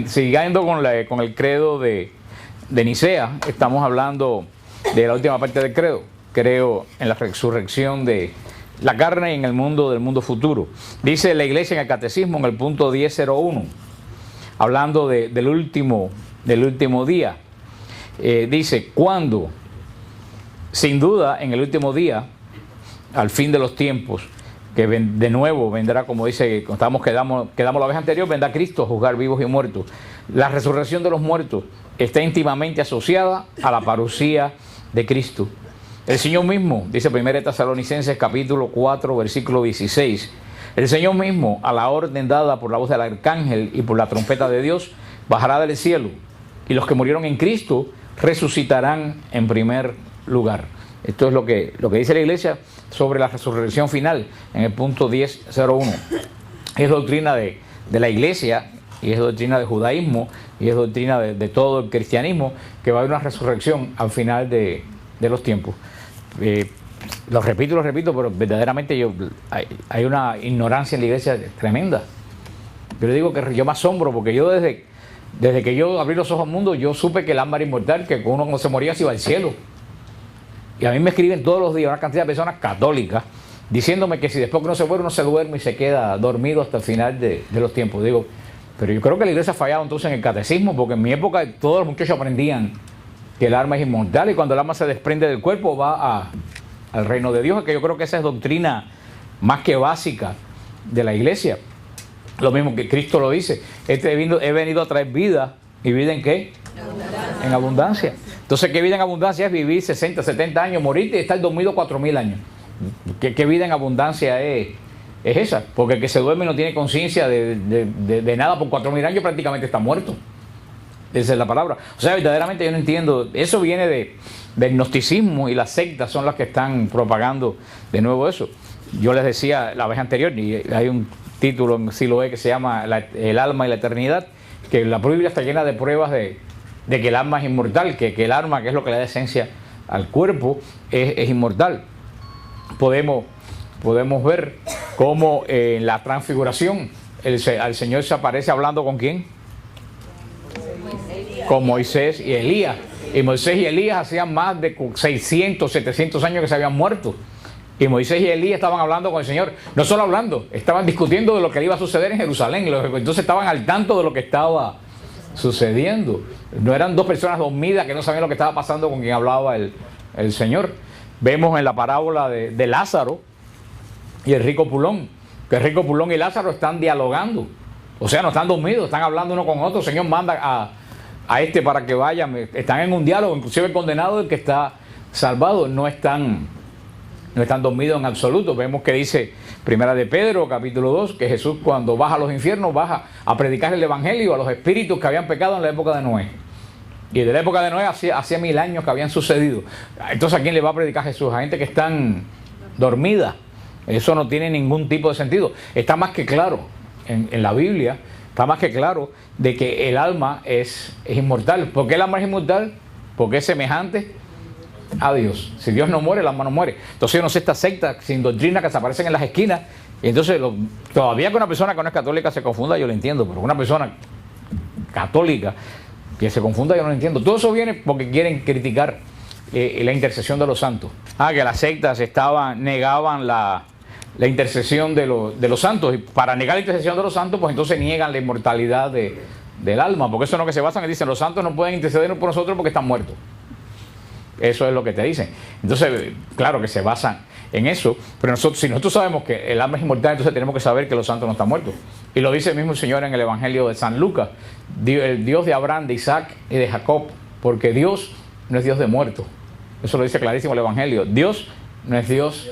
Siguiendo con el credo de Nicea, estamos hablando de la última parte del credo. Creo en la resurrección de la carne y en el mundo del mundo futuro. Dice la iglesia en el catecismo, en el punto 1001, hablando del último día. Dice, ¿cuándo? Sin duda, en el último día, al fin de los tiempos, que de nuevo vendrá, como dice, quedamos la vez anterior, vendrá Cristo a juzgar vivos y muertos. La resurrección de los muertos está íntimamente asociada a la parucía de Cristo. El Señor mismo, dice 1 Tesalonicenses capítulo 4, versículo 16, el Señor mismo, a la orden dada por la voz del arcángel y por la trompeta de Dios, bajará del cielo, y los que murieron en Cristo resucitarán en primer lugar. Esto es lo que dice la iglesia sobre la resurrección final, en el punto 10.01. Es doctrina de la iglesia, y es doctrina del judaísmo, y es doctrina de todo el cristianismo, que va a haber una resurrección al final de los tiempos. Lo repito, pero verdaderamente hay una ignorancia en la iglesia tremenda. Yo le digo que yo me asombro, porque yo desde que yo abrí los ojos al mundo, yo supe que el alma era inmortal, que uno cuando se moría se iba al cielo. Y a mí me escriben todos los días una cantidad de personas católicas diciéndome que si después que uno se muere, uno se duerme y se queda dormido hasta el final de los tiempos. Digo, pero yo creo que la iglesia ha fallado entonces en el catecismo, porque en mi época todos los muchachos aprendían que el alma es inmortal, y cuando el alma se desprende del cuerpo va al reino de Dios. Es que yo creo que esa es doctrina más que básica de la iglesia. Lo mismo que Cristo lo dice, he venido a traer vida, ¿y vida en qué? En abundancia. Entonces, ¿qué vida en abundancia es? Vivir 60, 70 años, morirte y estar dormido 4.000 años. ¿Qué vida en abundancia es esa? Porque el que se duerme no tiene conciencia de nada por 4.000 años, prácticamente está muerto. Esa es la palabra. O sea, verdaderamente yo no entiendo. Eso viene del gnosticismo, y las sectas son las que están propagando de nuevo eso. Yo les decía la vez anterior, y hay un título en Siloé que se llama El alma y la eternidad, que la Biblia está llena de pruebas de que el alma es inmortal, que el alma, que es lo que le da esencia al cuerpo, es inmortal. Podemos ver cómo en la transfiguración al Señor se aparece hablando ¿con quién? Con Moisés y Elías. Y Moisés y Elías hacían más de 600, 700 años que se habían muerto. Y Moisés y Elías estaban hablando con el Señor. No solo hablando, estaban discutiendo de lo que iba a suceder en Jerusalén. Entonces estaban al tanto de lo que estaba sucediendo. No eran dos personas dormidas que no sabían lo que estaba pasando con quien hablaba el Señor. Vemos en la parábola de Lázaro y el rico Pulón, que el rico Pulón y Lázaro están dialogando. O sea, no están dormidos, están hablando uno con otro. El Señor manda a este para que vaya. Están en un diálogo, inclusive el condenado, el que está salvado, no están dormidos en absoluto. Vemos que dice Primera de Pedro, capítulo 2, que Jesús, cuando baja a los infiernos, baja a predicar el evangelio a los espíritus que habían pecado en la época de Noé. Y de la época de Noé hacía 1000 años que habían sucedido. Entonces, ¿a quién le va a predicar Jesús? A gente que están dormida. Eso no tiene ningún tipo de sentido. Está más que claro en la Biblia, está más que claro de que el alma es inmortal. ¿Por qué el alma es inmortal? Porque es semejante a Dios. Si Dios no muere, el alma no muere. Entonces yo no sé, esta secta sin doctrina que se aparecen en las esquinas, y entonces todavía que una persona que no es católica se confunda, yo lo entiendo, pero una persona católica que se confunda, yo no lo entiendo. Todo eso viene porque quieren criticar la intercesión de los santos. Que las sectas negaban la intercesión de los santos, y para negar la intercesión de los santos, pues entonces niegan la inmortalidad del alma, porque eso es lo que se basan, y dicen, los santos no pueden interceder por nosotros porque están muertos. Eso es lo que te dicen. Entonces, claro que se basan en eso, pero si nosotros sabemos que el alma es inmortal, entonces tenemos que saber que los santos no están muertos. Y lo dice el mismo Señor en el Evangelio de San Lucas, el Dios de Abraham, de Isaac y de Jacob, porque Dios no es Dios de muertos. Eso lo dice clarísimo el Evangelio. Dios no es Dios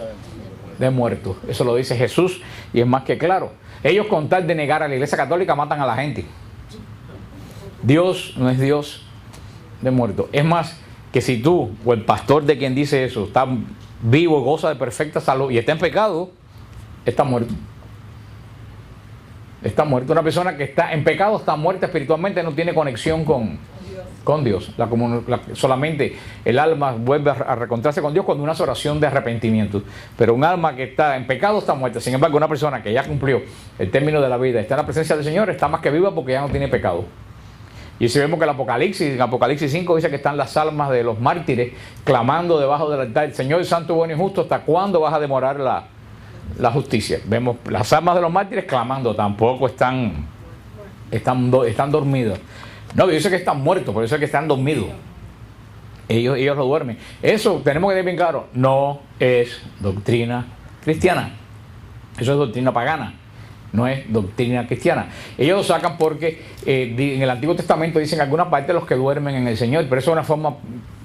de muertos. Eso lo dice Jesús, y es más que claro. Ellos, con tal de negar a la Iglesia Católica, matan a la gente. Dios no es Dios de muertos. Es más, que si tú o el pastor de quien dice eso está vivo, goza de perfecta salud y está en pecado, está muerto. Está muerto. Una persona que está en pecado está muerta espiritualmente, no tiene conexión con Dios. Solamente el alma vuelve a reencontrarse con Dios cuando uno hace oración de arrepentimiento. Pero un alma que está en pecado está muerta. Sin embargo, una persona que ya cumplió el término de la vida, está en la presencia del Señor, está más que viva porque ya no tiene pecado. Y si vemos que en Apocalipsis 5 dice que están las almas de los mártires clamando debajo del altar: Señor Santo, bueno y justo, ¿hasta cuándo vas a demorar la justicia? Vemos las almas de los mártires clamando, tampoco están dormidos. No, dice que están muertos, por eso es que están dormidos. Ellos lo duermen. Eso tenemos que tener bien claro, no es doctrina cristiana. Eso es doctrina pagana, no es doctrina cristiana. Ellos lo sacan porque en el Antiguo Testamento dicen en alguna parte los que duermen en el Señor, pero eso es una forma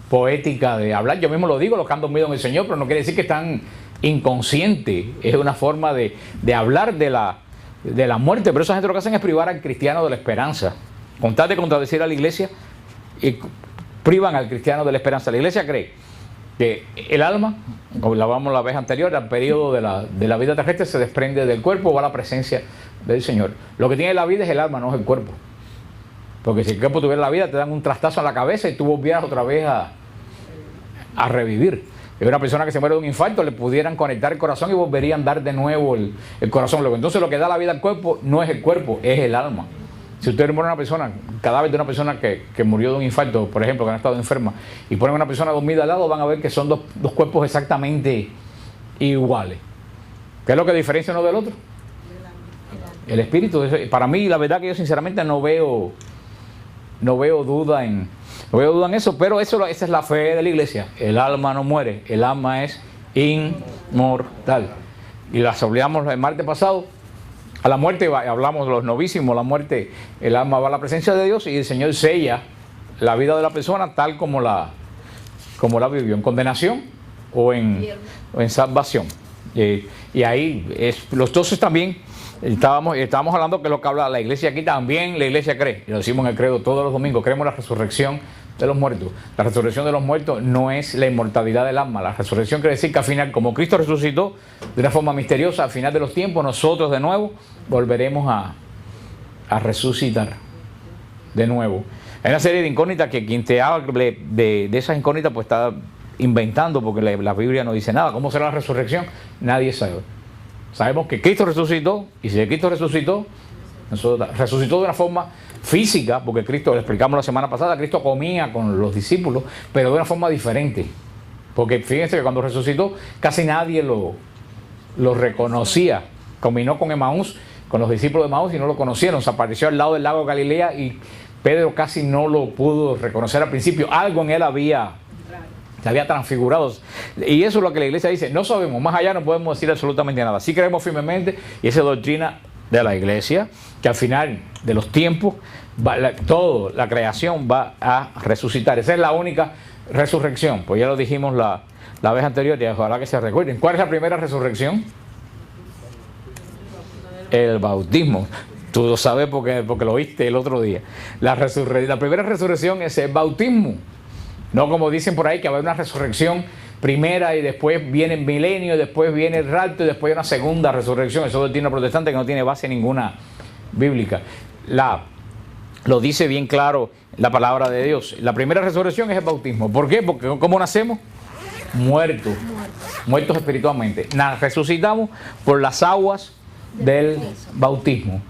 poética de hablar. Yo mismo lo digo, los que han dormido en el Señor, pero no quiere decir que están inconscientes. Es una forma de hablar de la muerte, pero esa gente lo que hacen es privar al cristiano de la esperanza. Con tal de contradecir a la iglesia, y privan al cristiano de la esperanza. La iglesia cree que el alma, como hablábamos la vez anterior, al periodo de la vida terrestre, se desprende del cuerpo, va a la presencia del Señor. Lo que tiene la vida es el alma, no es el cuerpo. Porque si el cuerpo tuviera la vida, te dan un trastazo en la cabeza y tú volvieras otra vez a revivir. Es una persona que se muere de un infarto, le pudieran conectar el corazón y volverían a dar de nuevo el corazón. Entonces lo que da la vida al cuerpo no es el cuerpo, es el alma. Si usted muere una persona, cadáver de una persona que murió de un infarto, por ejemplo, que ha estado enferma, y ponen una persona dormida al lado, van a ver que son dos cuerpos exactamente iguales. ¿Qué es lo que diferencia uno del otro? El espíritu. Para mí, la verdad que yo sinceramente no veo duda en eso, pero esa es la fe de la iglesia. El alma no muere, el alma es inmortal. Y las hablamos el martes pasado. A la muerte hablamos de los novísimos, la muerte, el alma va a la presencia de Dios y el Señor sella la vida de la persona tal como la vivió, en condenación o en salvación. Y ahí los doces también estábamos hablando que lo que habla la iglesia aquí también, la iglesia cree, y lo decimos en el credo todos los domingos, creemos en la resurrección de los muertos. La resurrección de los muertos no es la inmortalidad del alma. La resurrección quiere decir que al final, como Cristo resucitó de una forma misteriosa, al final de los tiempos, nosotros de nuevo volveremos a resucitar de nuevo. Hay una serie de incógnitas que quien te hable de esas incógnitas pues está inventando, porque la Biblia no dice nada. ¿Cómo será la resurrección? Nadie sabe. Sabemos que Cristo resucitó, y si Cristo resucitó de una forma física, porque Cristo, lo explicamos la semana pasada, Cristo comía con los discípulos, pero de una forma diferente. Porque fíjense que cuando resucitó, casi nadie lo reconocía. Combinó con Emaús, con los discípulos de Emaús, y no lo conocieron. Se apareció al lado del lago de Galilea y Pedro casi no lo pudo reconocer al principio. Algo en él se había transfigurado. Y eso es lo que la iglesia dice. No sabemos, más allá no podemos decir absolutamente nada. Sí creemos firmemente, y esa es doctrina de la iglesia, que al final de los tiempos toda la creación va a resucitar. Esa es la única resurrección. Pues ya lo dijimos la vez anterior, y ojalá que se recuerden. ¿Cuál es la primera resurrección? El bautismo. Tú lo sabes porque lo viste el otro día. La primera resurrección es el bautismo. No como dicen por ahí que va a haber una resurrección primera y después viene el milenio, y después viene el rapto y después una segunda resurrección. Eso es doctrina protestante que no tiene base ninguna bíblica. Lo dice bien claro la palabra de Dios. La primera resurrección es el bautismo. ¿Por qué? Porque ¿cómo nacemos? Muertos espiritualmente. Resucitamos por las aguas del bautismo.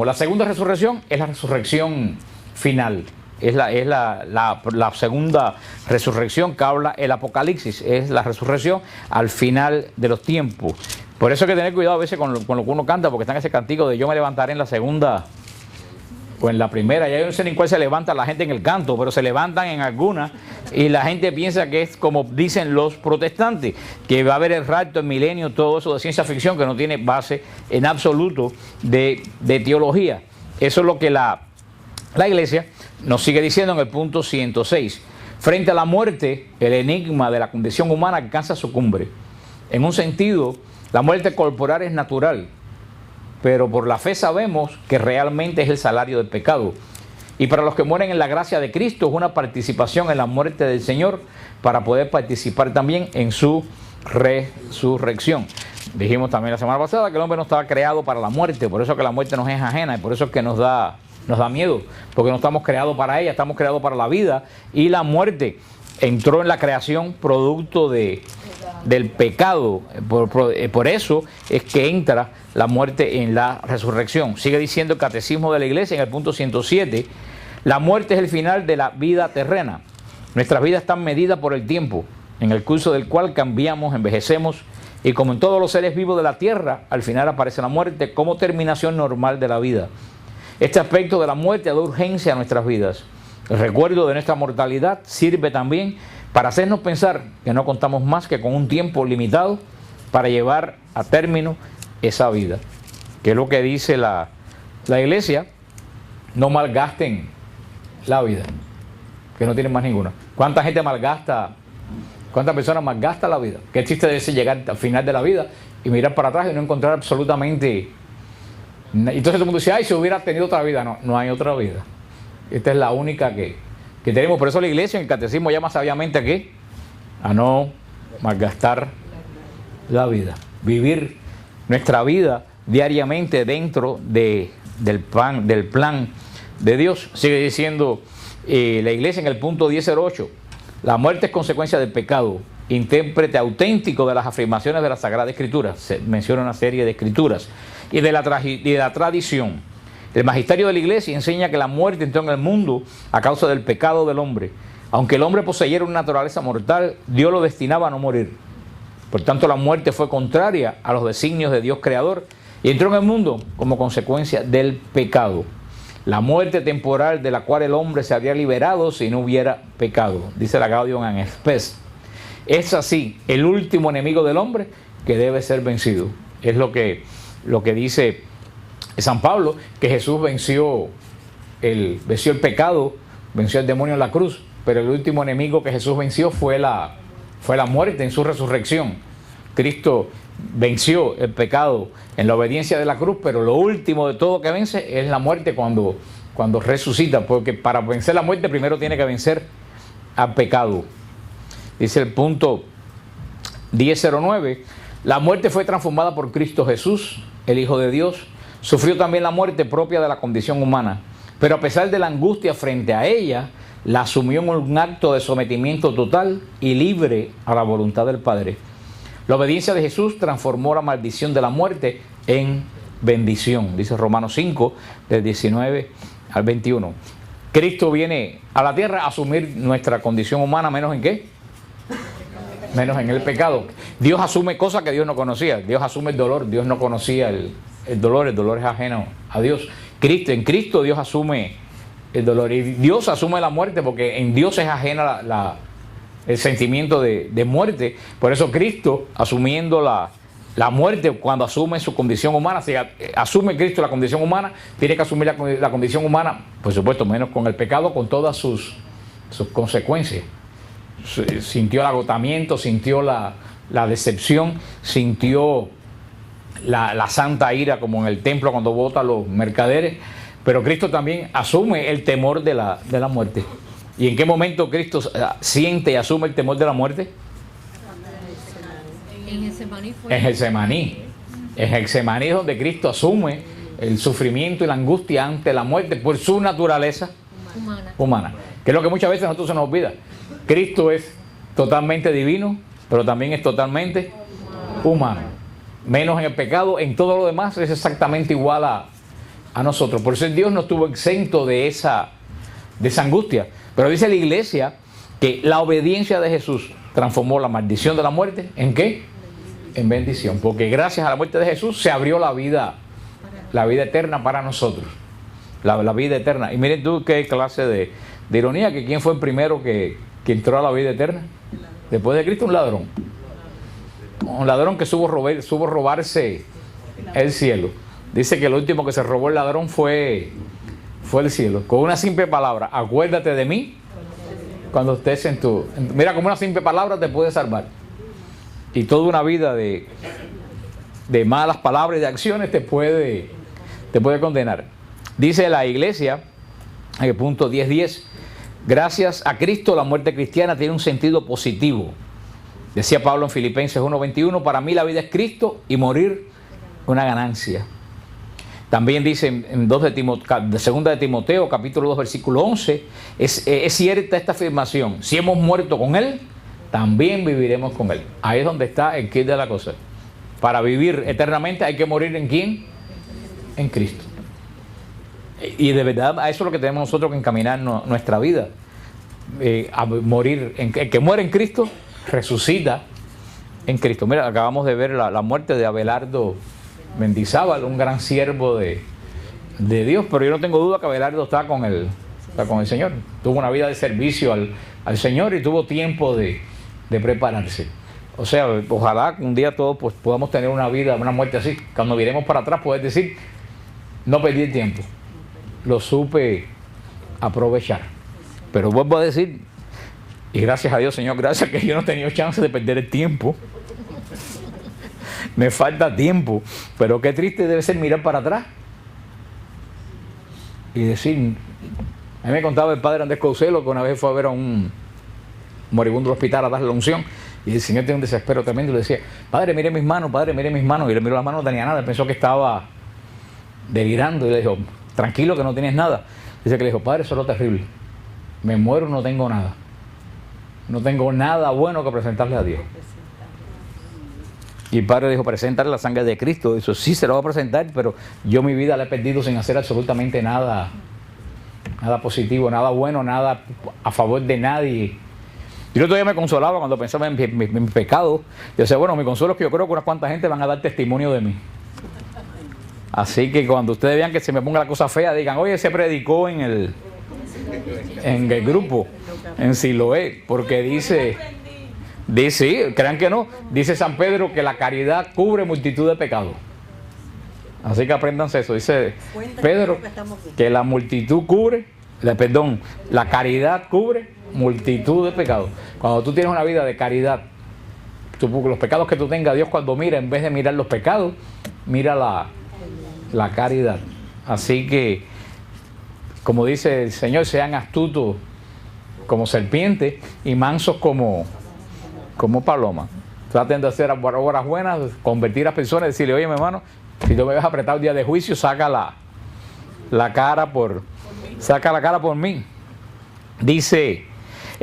La segunda resurrección es la resurrección final. Es la segunda resurrección que habla el Apocalipsis. Es la resurrección al final de los tiempos. Por eso hay que tener cuidado a veces con lo que uno canta, porque está en ese cantico de yo me levantaré en la segunda o en la primera. Ya yo no sé ni cuál se levanta la gente en el canto, pero se levantan en alguna, y la gente piensa que es como dicen los protestantes, que va a haber el rapto, el milenio, todo eso de ciencia ficción que no tiene base en absoluto de teología. Eso es lo que la iglesia nos sigue diciendo en el punto 106. Frente a la muerte, el enigma de la condición humana alcanza su cumbre. En un sentido, la muerte corporal es natural, pero por la fe sabemos que realmente es el salario del pecado. Y para los que mueren en la gracia de Cristo es una participación en la muerte del Señor, para poder participar también en su resurrección. Dijimos también la semana pasada que el hombre no estaba creado para la muerte, por eso que la muerte nos es ajena, y por eso es que nos da miedo, porque no estamos creados para ella, estamos creados para la vida, y la muerte entró en la creación producto del pecado. Por eso es que entra la muerte en la resurrección. Sigue diciendo el Catecismo de la Iglesia en el punto 107, La muerte es el final de la vida terrena. Nuestras vidas están medidas por el tiempo, en el curso del cual cambiamos, envejecemos, y como en todos los seres vivos de la tierra, al final aparece la muerte como terminación normal de la vida. Este aspecto de la muerte da urgencia a nuestras vidas. El recuerdo de nuestra mortalidad sirve también para hacernos pensar que no contamos más que con un tiempo limitado para llevar a término esa vida. Que es lo que dice la iglesia: no malgasten la vida, que no tienen más ninguna. ¿Cuánta gente malgasta? ¿Cuántas personas malgastan la vida? ¿Qué chiste de ese llegar al final de la vida y mirar para atrás y no encontrar absolutamente? Entonces todo el mundo dice, ay, si hubiera tenido otra vida. No, no hay otra vida. Esta es la única que tenemos. Por eso la iglesia en el catecismo llama sabiamente aquí a no malgastar la vida. Vivir nuestra vida diariamente dentro del plan de Dios. Sigue diciendo la iglesia en el punto 1008. La muerte es consecuencia del pecado, intérprete auténtico de las afirmaciones de la Sagrada Escritura. Se menciona una serie de escrituras y de la tradición. El magisterio de la iglesia enseña que la muerte entró en el mundo a causa del pecado del hombre. Aunque el hombre poseyera una naturaleza mortal, Dios lo destinaba a no morir. Por tanto, la muerte fue contraria a los designios de Dios creador y entró en el mundo como consecuencia del pecado. La muerte temporal de la cual el hombre se habría liberado si no hubiera pecado, dice la Gaudium et Spes. Es así el último enemigo del hombre que debe ser vencido. Es lo que dice San Pablo, que Jesús venció el pecado, venció el demonio en la cruz, pero el último enemigo que Jesús venció fue la muerte en su resurrección. Cristo venció el pecado en la obediencia de la cruz, pero lo último de todo que vence es la muerte cuando resucita, porque para vencer la muerte primero tiene que vencer al pecado. Dice el punto 1009, la muerte fue transformada por Cristo Jesús, el Hijo de Dios. Sufrió también la muerte propia de la condición humana, pero a pesar de la angustia frente a ella, la asumió en un acto de sometimiento total y libre a la voluntad del Padre. La obediencia de Jesús transformó la maldición de la muerte en bendición, dice Romanos 5, del 19 al 21. Cristo viene a la tierra a asumir nuestra condición humana, ¿menos en qué? Menos en el pecado. Dios asume cosas que Dios no conocía. Dios asume el dolor. Dios no conocía el dolor es ajeno a Dios. En Cristo Dios asume el dolor y Dios asume la muerte, porque en Dios es ajena el sentimiento de muerte. Por eso Cristo, asumiendo la muerte, cuando asume su condición humana, si asume Cristo la condición humana, tiene que asumir la condición humana, por supuesto, menos con el pecado, con todas sus consecuencias. Sintió el agotamiento, sintió la decepción, sintió la santa ira, como en el templo cuando bota a los mercaderes. Pero Cristo también asume el temor de la muerte. ¿Y en qué momento Cristo siente y asume el temor de la muerte? En Getsemaní. En Getsemaní es donde Cristo asume el sufrimiento y la angustia ante la muerte por su naturaleza humana. Que es lo que muchas veces a nosotros se nos olvida. Cristo es totalmente divino, pero también es totalmente humano. Menos en el pecado, en todo lo demás es exactamente igual a nosotros. Por eso Dios no estuvo exento de esa angustia. Pero dice la iglesia que la obediencia de Jesús transformó la maldición de la muerte ¿en qué? En bendición. Porque gracias a la muerte de Jesús se abrió la vida eterna para nosotros. La vida eterna. Y miren tú qué clase de ironía, que quién fue el primero que entró a la vida eterna. Después de Cristo, un ladrón. Un ladrón que supo robarse el cielo. Dice que el último que se robó el ladrón fue el cielo. Con una simple palabra: acuérdate de mí cuando estés mira, como una simple palabra te puede salvar. Y toda una vida de malas palabras y de acciones te puede condenar. Dice la iglesia, en el punto 10:10, gracias a Cristo la muerte cristiana tiene un sentido positivo. Decía Pablo en Filipenses 1:21, para mí la vida es Cristo y morir una ganancia. También dice en 2 de Timoteo, capítulo 2, versículo 11, es cierta esta afirmación: si hemos muerto con Él, también viviremos con Él. Ahí es donde está el quid de la cosa. Para vivir eternamente hay que morir ¿en quién? En Cristo. Y de verdad a eso es lo que tenemos nosotros que encaminar nuestra vida. A morir, el que muere en Cristo, resucita en Cristo. Mira, acabamos de ver la muerte de Abelardo Mendizábal, un gran siervo de Dios, pero yo no tengo duda que Abelardo está con el Señor. Tuvo una vida de servicio al Señor y tuvo tiempo de prepararse. O sea, ojalá un día todos pues, podamos tener una vida, una muerte así. Cuando miremos para atrás, poder decir, no perdí el tiempo, lo supe aprovechar. Pero vuelvo a decir, y gracias a Dios, Señor, gracias que yo no he tenido chance de perder el tiempo. Me falta tiempo, pero qué triste debe ser mirar para atrás y decir, a mí me contaba el padre Andrés Couselo que una vez fue a ver a un moribundo al hospital a darle la unción y el Señor tiene un desespero tremendo y le decía, padre, mire mis manos, padre, mire mis manos, y le miró las manos, no tenía nada, pensó que estaba delirando y le dijo, tranquilo que no tienes nada. Dice que le dijo, padre, eso es lo terrible, me muero, no tengo nada, no tengo nada bueno que presentarle a Dios. Y el padre dijo, preséntale la sangre de Cristo. Eso sí se lo va a presentar, pero yo mi vida la he perdido sin hacer absolutamente nada positivo, nada bueno, nada a favor de nadie. Yo todavía me consolaba cuando pensaba en mi pecado. Yo decía, bueno, mi consuelo es que yo creo que unas cuantas gente van a dar testimonio de mí. Así que cuando ustedes vean que se me ponga la cosa fea, digan, oye, se predicó en el grupo, en Siloé, porque dice, crean que no, dice San Pedro que la caridad cubre multitud de pecados. Así que apréndanse eso. Dice Pedro que la multitud cubre, la caridad cubre multitud de pecados. Cuando tú tienes una vida de caridad, los pecados que tú tengas, Dios cuando mira, en vez de mirar los pecados, mira la caridad. Así que, como dice el Señor, sean astutos como serpientes y mansos como paloma. Traten de hacer obras buenas, convertir a personas, decirle, oye mi hermano, si tú me ves apretado el día de juicio, saca la cara por mí. Dice,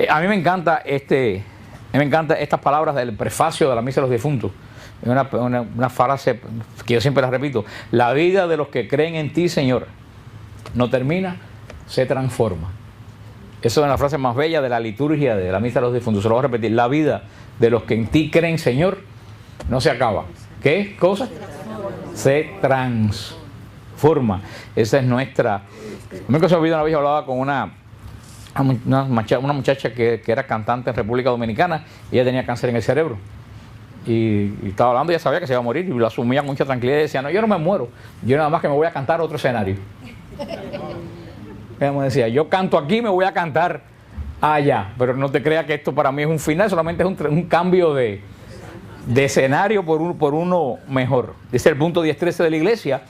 a mí me encanta estas palabras del prefacio de la Misa de los Difuntos. Una frase que yo siempre la repito, la vida de los que creen en ti, Señor, no termina, se transforma. Eso es una frase más bella de la liturgia de la Misa de los Difuntos. Se lo voy a repetir, la vida de los que en ti creen, Señor, no se acaba. ¿Qué cosa? Se transforma. Esa es nuestra. Nunca se me olvidó, una vez yo hablaba con una muchacha que era cantante en República Dominicana y ella tenía cáncer en el cerebro. Y estaba hablando, ella sabía que se iba a morir y lo asumía con mucha tranquilidad y decía, no, yo no me muero, yo nada más que me voy a cantar otro escenario. Ella me decía, yo canto aquí, me voy a cantar allá, pero no te creas que esto para mí es un final, solamente es un cambio de escenario por uno mejor. Dice el punto 10.13 de la Iglesia,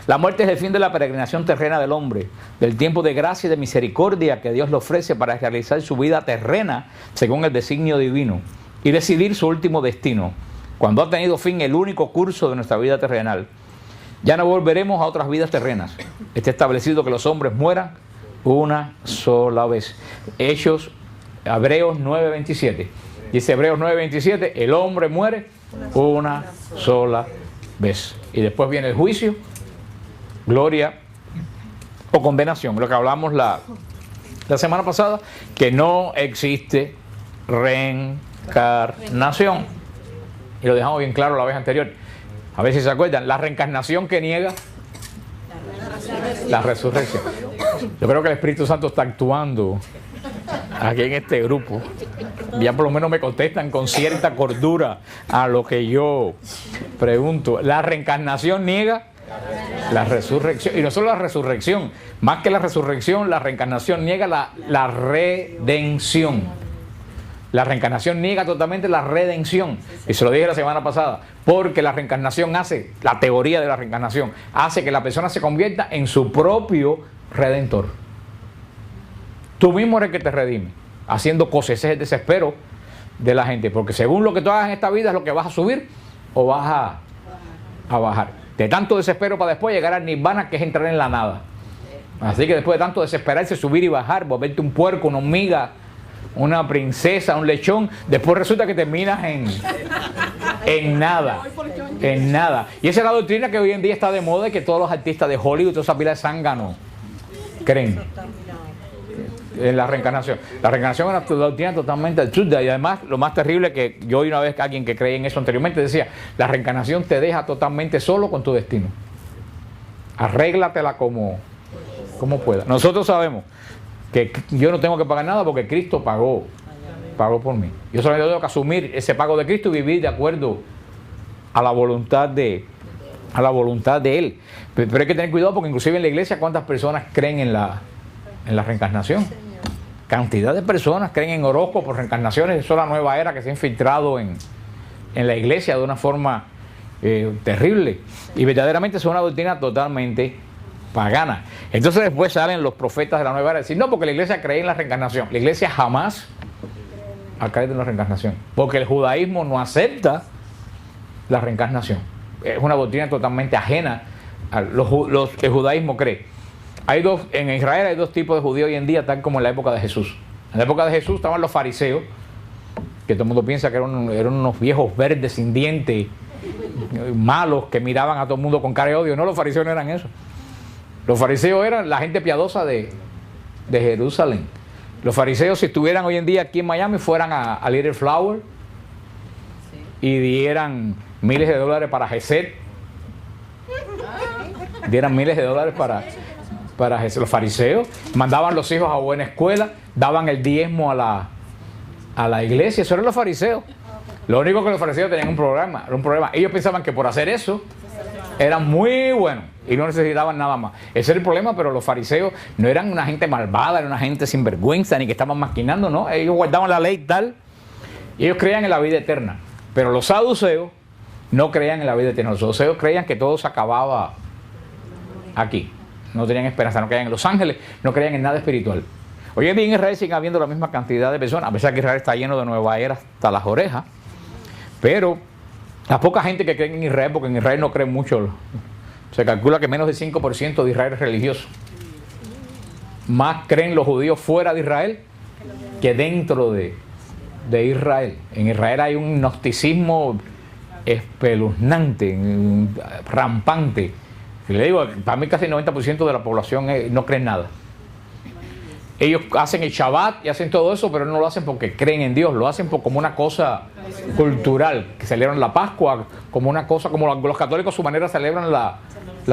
la muerte es el fin de la peregrinación terrena del hombre, del tiempo de gracia y de misericordia que Dios le ofrece para realizar su vida terrena según el designio divino y decidir su último destino, cuando ha tenido fin el único curso de nuestra vida terrenal. Ya no volveremos a otras vidas terrenas. Está establecido que los hombres mueran una sola vez. Hebreos 9:27. Dice Hebreos 9:27, el hombre muere una sola vez. Y después viene el juicio, gloria o condenación. Lo que hablamos la semana pasada, que no existe reencarnación. Y lo dejamos bien claro la vez anterior. A ver si se acuerdan. La reencarnación que niega la resurrección. Yo creo que el Espíritu Santo está actuando aquí en este grupo. Ya por lo menos me contestan con cierta cordura a lo que yo pregunto. La reencarnación niega la resurrección. Y no solo la resurrección, más que la resurrección, la reencarnación niega la redención. La reencarnación niega totalmente la redención. Y se lo dije la semana pasada. Porque la reencarnación la teoría de la reencarnación, hace que la persona se convierta en su propio redentor. Tú mismo eres el que te redime, haciendo cosas. Ese es el desespero de la gente. Porque según lo que tú hagas en esta vida es lo que vas a subir o vas a bajar. De tanto desespero para después llegar al nirvana, que es entrar en la nada. Así que después de tanto desesperarse, subir y bajar, volverte un puerco, una hormiga, una princesa, un lechón, después resulta que terminas en nada. En nada. Y esa es la doctrina que hoy en día está de moda y que todos los artistas de Hollywood, toda esa pila de zánganos creen en la reencarnación. La reencarnación es una doctrina totalmente absurda y además lo más terrible que yo oí una vez que alguien que creía en eso anteriormente decía, la reencarnación te deja totalmente solo con tu destino. Arréglatela como puedas. Nosotros sabemos que yo no tengo que pagar nada porque Cristo pagó por mí. Yo solamente tengo que asumir ese pago de Cristo y vivir de acuerdo a la voluntad de Él. Pero hay que tener cuidado porque inclusive en la iglesia, ¿cuántas personas creen en la reencarnación? Cantidad de personas creen en horóscopos, reencarnaciones. Eso es la nueva era que se ha infiltrado en la iglesia de una forma terrible. Y verdaderamente es una doctrina totalmente pagana. Entonces después salen los profetas de la nueva era a decir, no, porque la iglesia cree en la reencarnación. La iglesia jamás ha creído en la reencarnación. Porque el judaísmo no acepta la reencarnación. Es una doctrina totalmente ajena. El judaísmo cree. En Israel hay dos tipos de judíos hoy en día, tal como en la época de Jesús. En la época de Jesús estaban los fariseos, que todo el mundo piensa que eran unos viejos verdes sin dientes, malos, que miraban a todo el mundo con cara de odio. No, los fariseos no eran eso. Los fariseos eran la gente piadosa de Jerusalén. Los fariseos, si estuvieran hoy en día aquí en Miami, fueran a Little Flower y dieran miles de dólares para Gesed. Dieran miles de dólares para los fariseos, mandaban los hijos a buena escuela, daban el diezmo a la iglesia. Eso eran los fariseos. Lo único que los fariseos tenían un problema. Ellos pensaban que por hacer eso eran muy buenos y no necesitaban nada más. Ese era el problema, pero los fariseos no eran una gente malvada, eran una gente sin vergüenza, ni que estaban maquinando, no. Ellos guardaban la ley y tal, y ellos creían en la vida eterna. Pero los saduceos no creían en la vida eterna. Los saduceos creían que todo se acababa aquí. No tenían esperanza, no creían en los ángeles, no creían en nada espiritual. Hoy en día en Israel sigue habiendo la misma cantidad de personas, a pesar que Israel está lleno de nueva era hasta las orejas, pero la poca gente que cree en Israel, porque en Israel no creen mucho, se calcula que menos del 5% de Israel es religioso. Más creen los judíos fuera de Israel que dentro de Israel. En Israel hay un gnosticismo espeluznante, rampante. Y le digo, para mí casi el 90% de la población no cree en nada. Ellos hacen el Shabbat y hacen todo eso, pero no lo hacen porque creen en Dios, lo hacen como una cosa cultural, que celebran la Pascua, como una cosa, como los católicos a su manera celebran la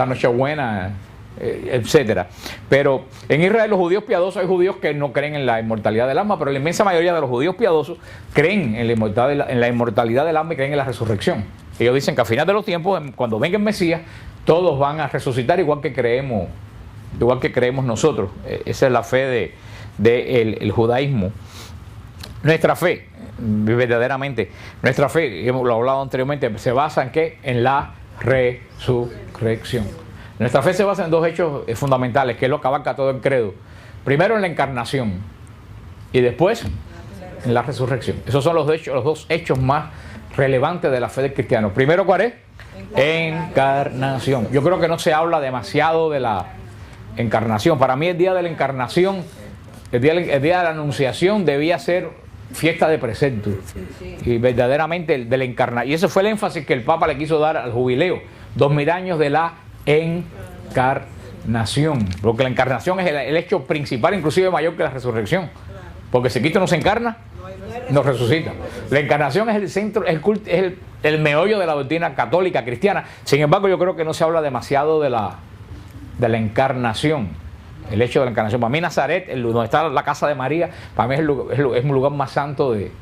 Nochebuena, etcétera. Pero en Israel los judíos piadosos, hay judíos que no creen en la inmortalidad del alma, pero la inmensa mayoría de los judíos piadosos creen en la inmortalidad del alma y creen en la resurrección. Ellos dicen que al final de los tiempos, cuando venga el Mesías, todos van a resucitar igual que creemos nosotros. Esa es la fe del judaísmo. Nuestra fe, verdaderamente, nuestra fe, lo he hablado anteriormente, se basa en ¿qué? En la resurrección. Nuestra fe se basa en dos hechos fundamentales, que es lo que abarca todo el credo. Primero en la encarnación y después en la resurrección. Esos son los dos hechos más relevantes de la fe del cristiano. Primero, ¿cuál es? Encarnación. Yo creo que no se habla demasiado de la encarnación. Para mí el día de la encarnación, el día de la anunciación debía ser fiesta de precepto. Y verdaderamente el de la encarnación. Y ese fue el énfasis que el Papa le quiso dar al jubileo. 2000 años de la encarnación. Porque la encarnación es el hecho principal, inclusive mayor que la resurrección. Porque si Cristo no se encarna, nos resucita. La encarnación es el centro, es el meollo de la doctrina católica cristiana. Sin embargo, yo creo que no se habla demasiado de la encarnación, el hecho de la encarnación. Para mí Nazaret, donde está la casa de María, para mí es un lugar más santo de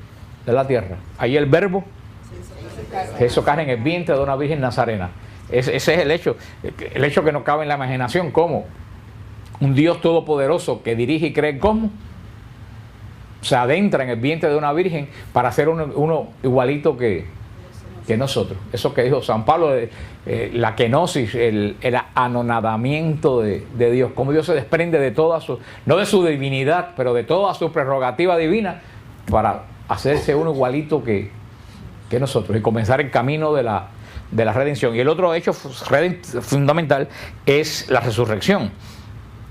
la tierra. Ahí el verbo se hizo carne en el vientre de una virgen nazarena. Ese es el hecho que no cabe en la imaginación. ¿Cómo? Un Dios todopoderoso que dirige y cree el cosmos se adentra en el vientre de una virgen para ser uno igualito que nosotros. Eso que dijo San Pablo, la kenosis, el anonadamiento de Dios, cómo Dios se desprende de toda no de su divinidad, pero de toda su prerrogativa divina para hacerse uno igualito que nosotros y comenzar el camino de la redención. Y el otro hecho fundamental es la resurrección,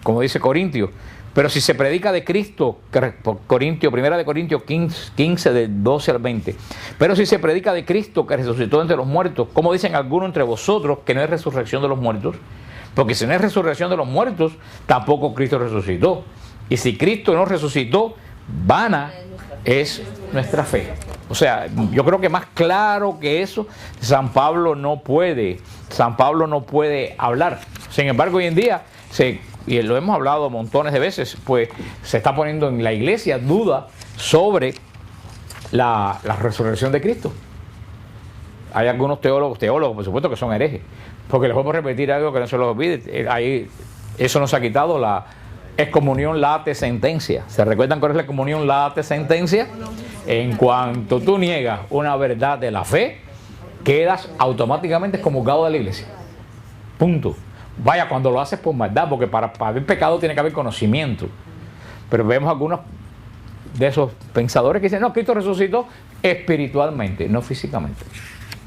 como dice Corintios. Pero si se predica de Cristo, 1 Corintios 15, del 12 al 20, pero si se predica de Cristo que resucitó entre los muertos, como dicen algunos entre vosotros que no hay resurrección de los muertos, Porque si no hay resurrección de los muertos, tampoco Cristo resucitó. Y si Cristo no resucitó, vana es nuestra fe. O sea, yo creo que más claro que eso, San Pablo no puede hablar. Sin embargo, hoy en día, y lo hemos hablado montones de veces, pues se está poniendo en la iglesia duda sobre la resurrección de Cristo. Hay algunos teólogos, por supuesto, que son herejes, porque les podemos repetir algo que no se los olvide. Ahí, eso nos ha quitado la excomunión late sentencia. ¿Se recuerdan cuál es la excomunión late sentencia? En cuanto tú niegas una verdad de la fe, quedas automáticamente excomulgado de la iglesia. Punto. Vaya, cuando lo haces por maldad, porque para haber pecado tiene que haber conocimiento. Pero vemos algunos de esos pensadores que dicen, no, Cristo resucitó espiritualmente, no físicamente.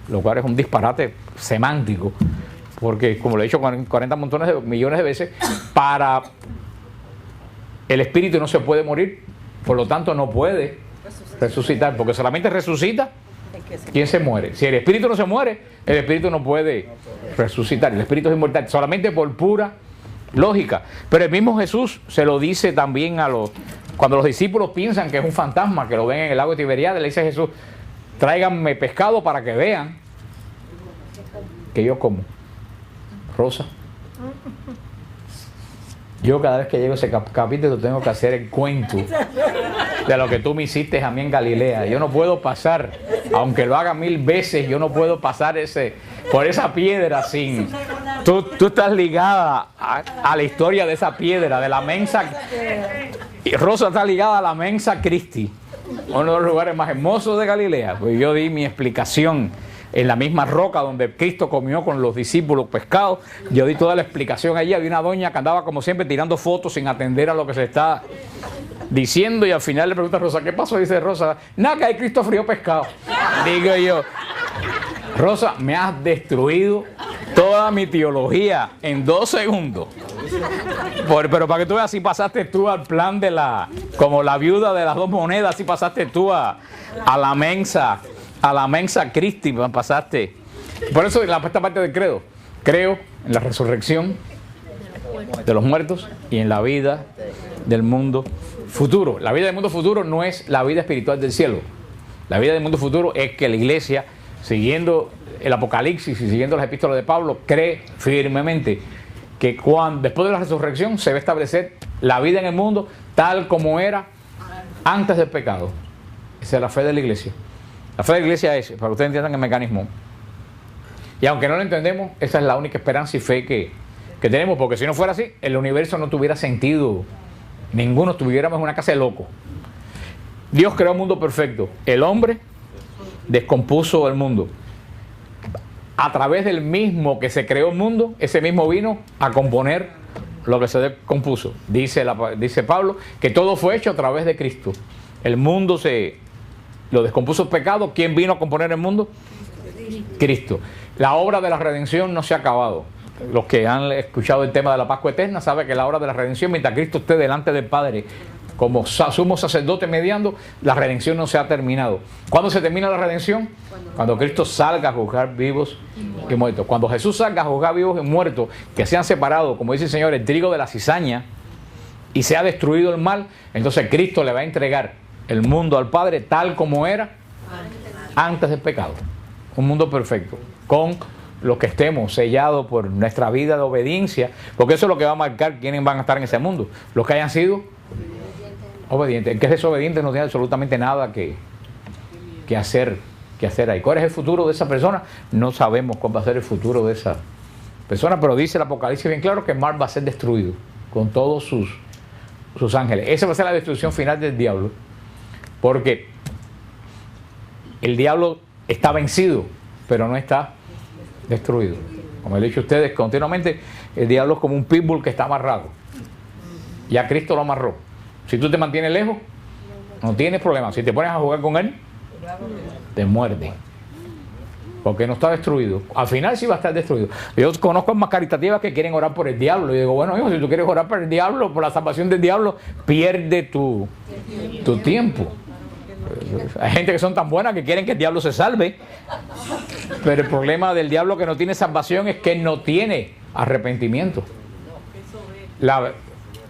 Lo cual es un disparate semántico, porque como lo he dicho 40 millones de veces, para el espíritu no se puede morir, por lo tanto no puede resucitar, porque solamente resucita quien se muere. Si el espíritu no se muere, el espíritu no puede resucitar. El espíritu es inmortal, solamente por pura lógica. Pero el mismo Jesús se lo dice también cuando los discípulos piensan que es un fantasma, que lo ven en el lago de Tiberíades, le dice a Jesús, tráiganme pescado para que vean que yo como. Rosa, yo cada vez que llego a ese capítulo tengo que hacer el cuento de lo que tú me hiciste a mí en Galilea. Yo no puedo pasar, aunque lo haga 1000 veces, yo no puedo pasar por esa piedra sin... Tú estás ligada a la historia de esa piedra, de la Mensa... Y Rosa está ligada a la Mensa Christi, uno de los lugares más hermosos de Galilea. Pues yo di mi explicación en la misma roca donde Cristo comió con los discípulos pescado. Yo di toda la explicación allí. Había una doña que andaba como siempre tirando fotos sin atender a lo que se está diciendo, y al final le pregunta a Rosa, ¿qué pasó? Dice Rosa, nada, que ahí Cristo frío pescado. Digo yo, Rosa, me has destruido toda mi teología en 2 segundos. Pero para que tú veas, así pasaste tú al plan como la viuda de las 2 monedas, así pasaste tú a la Mensa Christi, pasaste. Por eso esta parte del credo, creo en la resurrección de los muertos y en la vida del mundo futuro. La vida del mundo futuro no es la vida espiritual del cielo. La vida del mundo futuro es que la iglesia, siguiendo el Apocalipsis y siguiendo las epístolas de Pablo, cree firmemente que después de la resurrección se va a establecer la vida en el mundo tal como era antes del pecado. Esa es la fe de la iglesia. La fe de la iglesia es, para que ustedes entiendan el mecanismo, y aunque no lo entendemos, esa es la única esperanza y fe que tenemos, porque si no fuera así, el universo no tuviera sentido ninguno, estuviéramos en una casa de locos. Dios creó un mundo perfecto, el hombre descompuso el mundo. A través del mismo que se creó el mundo, ese mismo vino a componer lo que se descompuso. Dice Pablo que todo fue hecho a través de Cristo. El mundo lo descompuso el pecado. ¿Quién vino a componer el mundo? Cristo. La obra de la redención no se ha acabado. Los que han escuchado el tema de la Pascua Eterna saben que la obra de la redención, mientras Cristo esté delante del Padre como sumo sacerdote mediando, la redención no se ha terminado. ¿Cuándo se termina la redención? Cuando Cristo salga a juzgar vivos y muertos. Cuando Jesús salga a juzgar vivos y muertos, que se han separado, como dice el Señor, el trigo de la cizaña, y se ha destruido el mal, entonces Cristo le va a entregar el mundo al Padre tal como era antes del pecado. Un mundo perfecto, con los que estemos sellados por nuestra vida de obediencia, porque eso es lo que va a marcar quiénes van a estar en ese mundo. Los que hayan sido obedientes. El que es desobediente no tiene absolutamente nada que hacer ahí. ¿Cuál es el futuro de esa persona? No sabemos cuál va a ser el futuro de esa persona, pero dice el Apocalipsis bien claro que el mar va a ser destruido con todos sus ángeles. Esa va a ser la destrucción final del diablo, porque el diablo está vencido, pero no está destruido. Como he dicho a ustedes continuamente, el diablo es como un pitbull que está amarrado. Ya Cristo lo amarró. Si tú te mantienes lejos, no tienes problema. Si te pones a jugar con él, te muerde. Porque no está destruido. Al final sí va a estar destruido. Yo conozco almas caritativas que quieren orar por el diablo. Y digo, bueno, hijo, si tú quieres orar por el diablo, por la salvación del diablo, pierde tu tiempo. Hay gente que son tan buenas que quieren que el diablo se salve. Pero el problema del diablo que no tiene salvación es que no tiene arrepentimiento.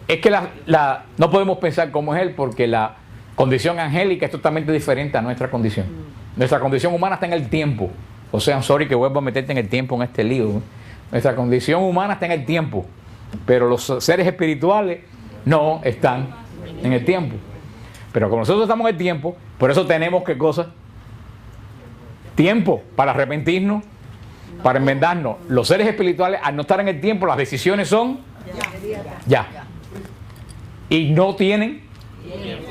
Es que no podemos pensar como es él, porque la condición angélica es totalmente diferente a nuestra condición. Nuestra condición humana está en el tiempo. O sea, sorry que vuelvo a meterte en el tiempo en este lío. Nuestra condición humana está en el tiempo, pero los seres espirituales no están en el tiempo. Pero como nosotros estamos en el tiempo, por eso tenemos ¿qué cosa? Tiempo para arrepentirnos, para enmendarnos. Los seres espirituales, al no estar en el tiempo, las decisiones son ya. Y no tienen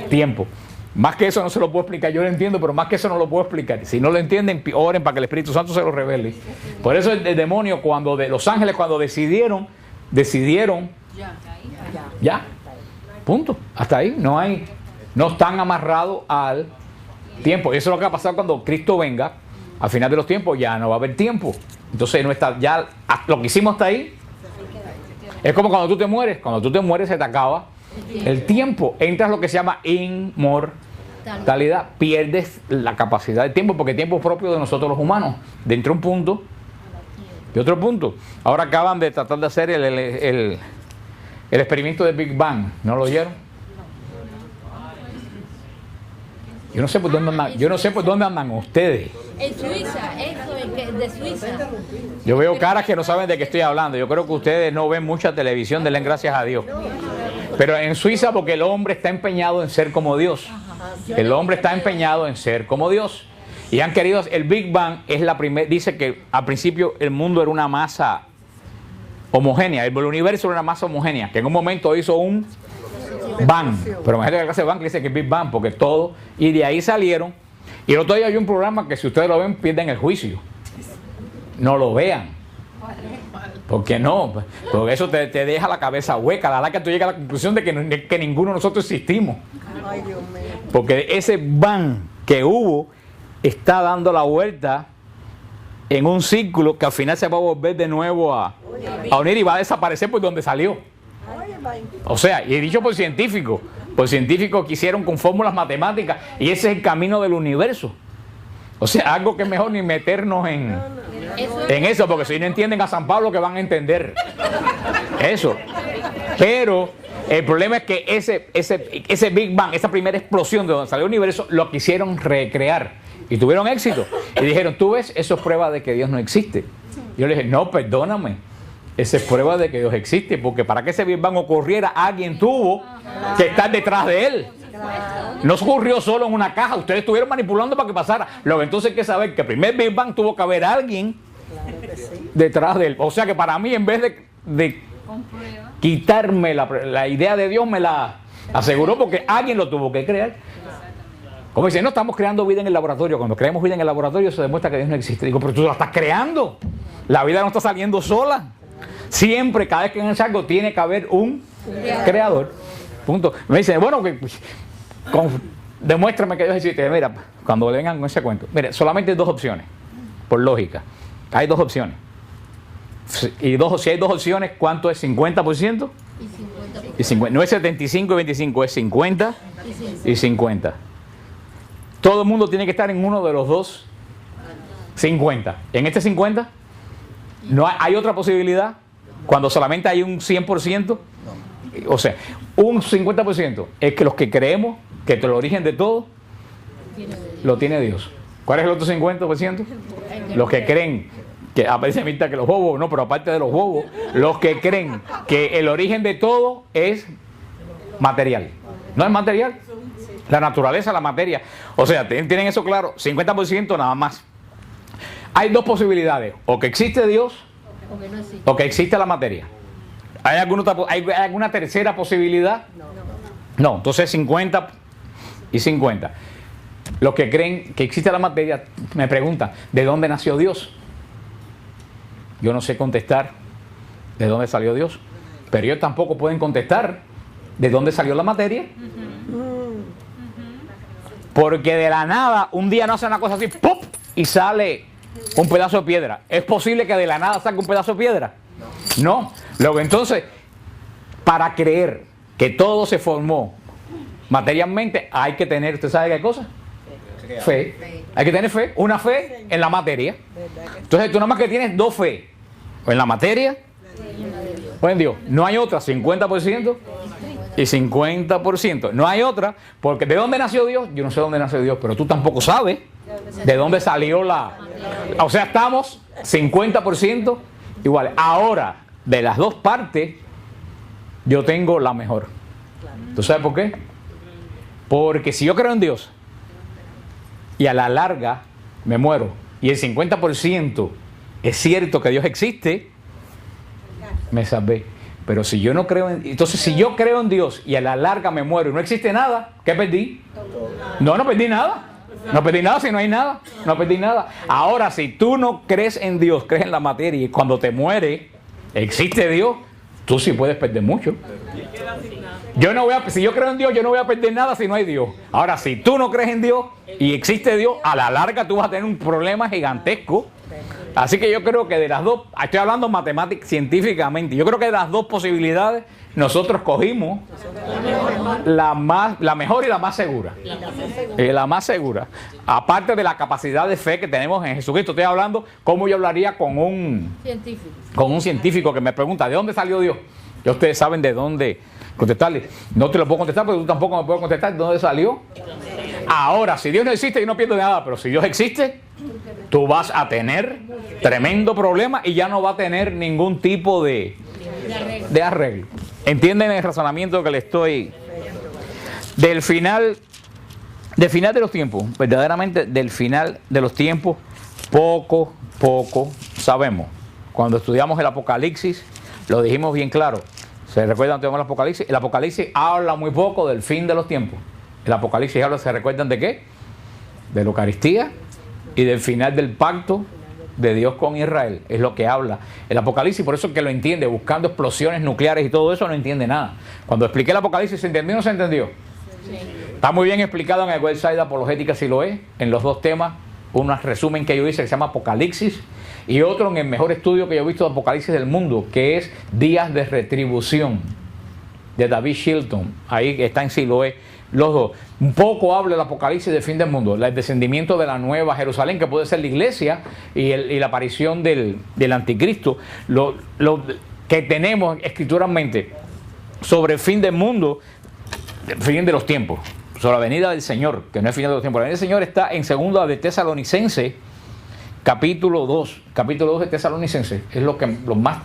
tiempo. Más que eso no se lo puedo explicar, yo lo entiendo, pero más que eso no lo puedo explicar. Si no lo entienden, oren para que el Espíritu Santo se lo revele. Por eso el demonio, los ángeles cuando decidieron ya, punto, hasta ahí, no están amarrados al tiempo. Y eso es lo que va a pasar cuando Cristo venga, al final de los tiempos ya no va a haber tiempo. Entonces no está, ya lo que hicimos hasta ahí, es como cuando tú te mueres se te acaba el tiempo, entras lo que se llama inmortalidad, pierdes la capacidad del tiempo, porque el tiempo es propio de nosotros los humanos, de entre un punto y otro punto. Ahora acaban de tratar de hacer el experimento de Big Bang, ¿no lo oyeron? Yo no sé por dónde andan ustedes. En Suiza, eso es de Suiza. Yo veo caras que no saben de qué estoy hablando. Yo creo que ustedes no ven mucha televisión, denle gracias a Dios. Pero en Suiza, porque el hombre está empeñado en ser como Dios. El hombre está empeñado en ser como Dios. Y han querido, el Big Bang es la primera, dice que al principio el mundo era una masa homogénea, el universo era una masa homogénea, que en un momento hizo un Bang. Pero imagínate que la clase de Bang dice que es Big Bang, porque todo, y de ahí salieron. Y el otro día hay un programa que si ustedes lo ven, pierden el juicio. No lo vean. ¿Por qué no? Porque eso te deja la cabeza hueca. La verdad que tú llegas a la conclusión de que ninguno de nosotros existimos. Porque ese Bang que hubo está dando la vuelta en un círculo que al final se va a volver de nuevo a unir y va a desaparecer por donde salió. O sea, y he dicho por científicos que hicieron con fórmulas matemáticas, y ese es el camino del universo. O sea, algo que es mejor ni meternos en eso, porque si no entienden a San Pablo, que van a entender eso. Pero el problema es que ese Big Bang, esa primera explosión de donde salió el universo, lo quisieron recrear y tuvieron éxito. Y dijeron, ¿tú ves? Eso es prueba de que Dios no existe. Yo le dije, no, perdóname. Esa es prueba de que Dios existe, porque para que ese Big Bang ocurriera, alguien tuvo que estar detrás de él. No ocurrió solo en una caja, ustedes estuvieron manipulando para que pasara. Lo que entonces hay que saber que el primer Big Bang tuvo que haber alguien detrás de él. O sea que para mí, en vez de quitarme la idea de Dios, me la aseguró, porque alguien lo tuvo que crear. Como dicen, no estamos creando vida en el laboratorio. Cuando creamos vida en el laboratorio se demuestra que Dios no existe. Digo, pero tú la estás creando. La vida no está saliendo sola. Siempre, cada vez que hagas algo, tiene que haber un creador. Punto. Me dicen, bueno, demuéstrame que Dios existe. Mira, cuando vengan con ese cuento. Mire, solamente hay dos opciones, por lógica. Hay dos opciones. Si hay dos opciones, ¿cuánto es 50%? Y 50. No es 75 y 25, es 50 y 50. Todo el mundo tiene que estar en uno de los dos 50. En este 50, no hay otra posibilidad. Cuando solamente hay un 100%, o sea, un 50% es que los que creemos que el origen de todo lo tiene Dios. ¿Cuál es el otro 50%? Los que creen, que aparece mitad que los bobos, no, pero aparte de los bobos, los que creen que el origen de todo es material. ¿No es material? La naturaleza, la materia. O sea, tienen eso claro, 50% nada más. Hay dos posibilidades, o que existe Dios, o que existe la materia. ¿Hay alguna tercera posibilidad? No, entonces 50 y 50. Los que creen que existe la materia me preguntan, ¿de dónde nació Dios? Yo no sé contestar de dónde salió Dios, pero ellos tampoco pueden contestar de dónde salió la materia. Porque de la nada, un día no hace una cosa así, ¡pum!, y sale un pedazo de piedra. ¿Es posible que de la nada salga un pedazo de piedra? No. Luego entonces, para creer que todo se formó materialmente, hay que tener, ¿usted sabe qué cosa? Fe. Hay que tener fe. Una fe en la materia. Entonces tú nada más que tienes dos fe. O en la materia o en Dios. No hay otra, 50% y 50%. No hay otra, porque ¿de dónde nació Dios? Yo no sé dónde nació Dios, pero tú tampoco sabes de dónde salió la... O sea, estamos 50% iguales. Ahora, de las dos partes, yo tengo la mejor. ¿Tú sabes por qué? Porque si yo creo en Dios y a la larga me muero y el 50% es cierto que Dios existe, me salvé. Pero si yo no creo en... Entonces, si yo creo en Dios y a la larga me muero y no existe nada, ¿qué perdí? No perdí nada. No perdí nada si no hay nada. No perdí nada. Ahora, si tú no crees en Dios, crees en la materia y cuando te mueres existe Dios, tú sí puedes perder mucho. Si yo creo en Dios, yo no voy a perder nada si no hay Dios. Ahora, si tú no crees en Dios y existe Dios, a la larga tú vas a tener un problema gigantesco. Así que yo creo que de las dos, estoy hablando matemáticamente, científicamente, yo creo que de las dos posibilidades nosotros cogimos la mejor y la más segura. La más segura. Aparte de la capacidad de fe que tenemos en Jesucristo, estoy hablando cómo yo hablaría con un científico que me pregunta, ¿de dónde salió Dios? Ya ustedes saben de dónde contestarle. No te lo puedo contestar, pero tú tampoco me puedes contestar de dónde salió. Ahora, si Dios no existe, yo no pierdo nada, pero si Dios existe, tú vas a tener tremendo problema y ya no va a tener ningún tipo de arreglo. ¿Entienden el razonamiento que le estoy? Del final de los tiempos, verdaderamente del final de los tiempos, poco sabemos. Cuando estudiamos el Apocalipsis, lo dijimos bien claro. ¿Se recuerdan que el Apocalipsis? El Apocalipsis habla muy poco del fin de los tiempos. El Apocalipsis habla, ¿se recuerdan de qué? De la Eucaristía y del final del pacto de Dios con Israel. Es lo que habla el Apocalipsis, por eso es que lo entiende, buscando explosiones nucleares y todo eso, no entiende nada. Cuando expliqué el Apocalipsis, ¿se entendió o no se entendió? Sí. Está muy bien explicado en el website de Apologética Siloé, en los dos temas, un resumen que yo hice que se llama Apocalipsis, y otro en el mejor estudio que yo he visto de Apocalipsis del mundo, que es Días de Retribución, de David Shilton. Ahí está en Siloé, los dos. Un poco habla del Apocalipsis del fin del mundo, el descendimiento de la nueva Jerusalén, que puede ser la iglesia, y la aparición del anticristo. Lo que tenemos escrituralmente sobre el fin del mundo, el fin de los tiempos, sobre la venida del Señor, que no es final de los tiempos. La venida del Señor está en 2 de Tesalonicenses, capítulo 2 de Tesalonicenses. Es lo más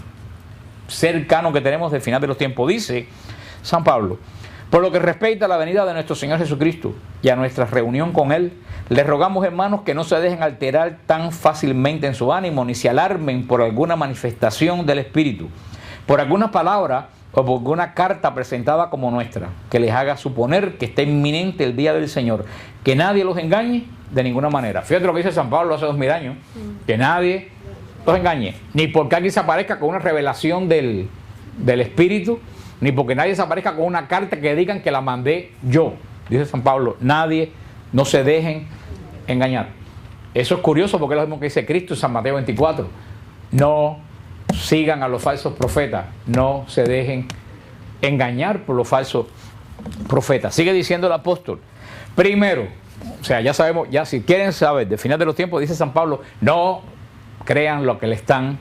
cercano que tenemos del final de los tiempos. Dice San Pablo: por lo que respecta a la venida de nuestro Señor Jesucristo y a nuestra reunión con Él, les rogamos, hermanos, que no se dejen alterar tan fácilmente en su ánimo, ni se alarmen por alguna manifestación del Espíritu, por alguna palabra o por alguna carta presentada como nuestra, que les haga suponer que está inminente el día del Señor. Que nadie los engañe de ninguna manera. Fíjate lo que dice San Pablo hace 2000 años. Que nadie los engañe. Ni porque alguien se aparezca con una revelación del Espíritu, ni porque nadie se aparezca con una carta que digan que la mandé yo. Dice San Pablo, nadie, no se dejen engañar. Eso es curioso porque es lo mismo que dice Cristo en San Mateo 24. No sigan a los falsos profetas, no se dejen engañar por los falsos profetas. Sigue diciendo el apóstol. Primero, o sea, ya sabemos, ya si quieren saber del final de los tiempos, dice San Pablo, no crean lo que le están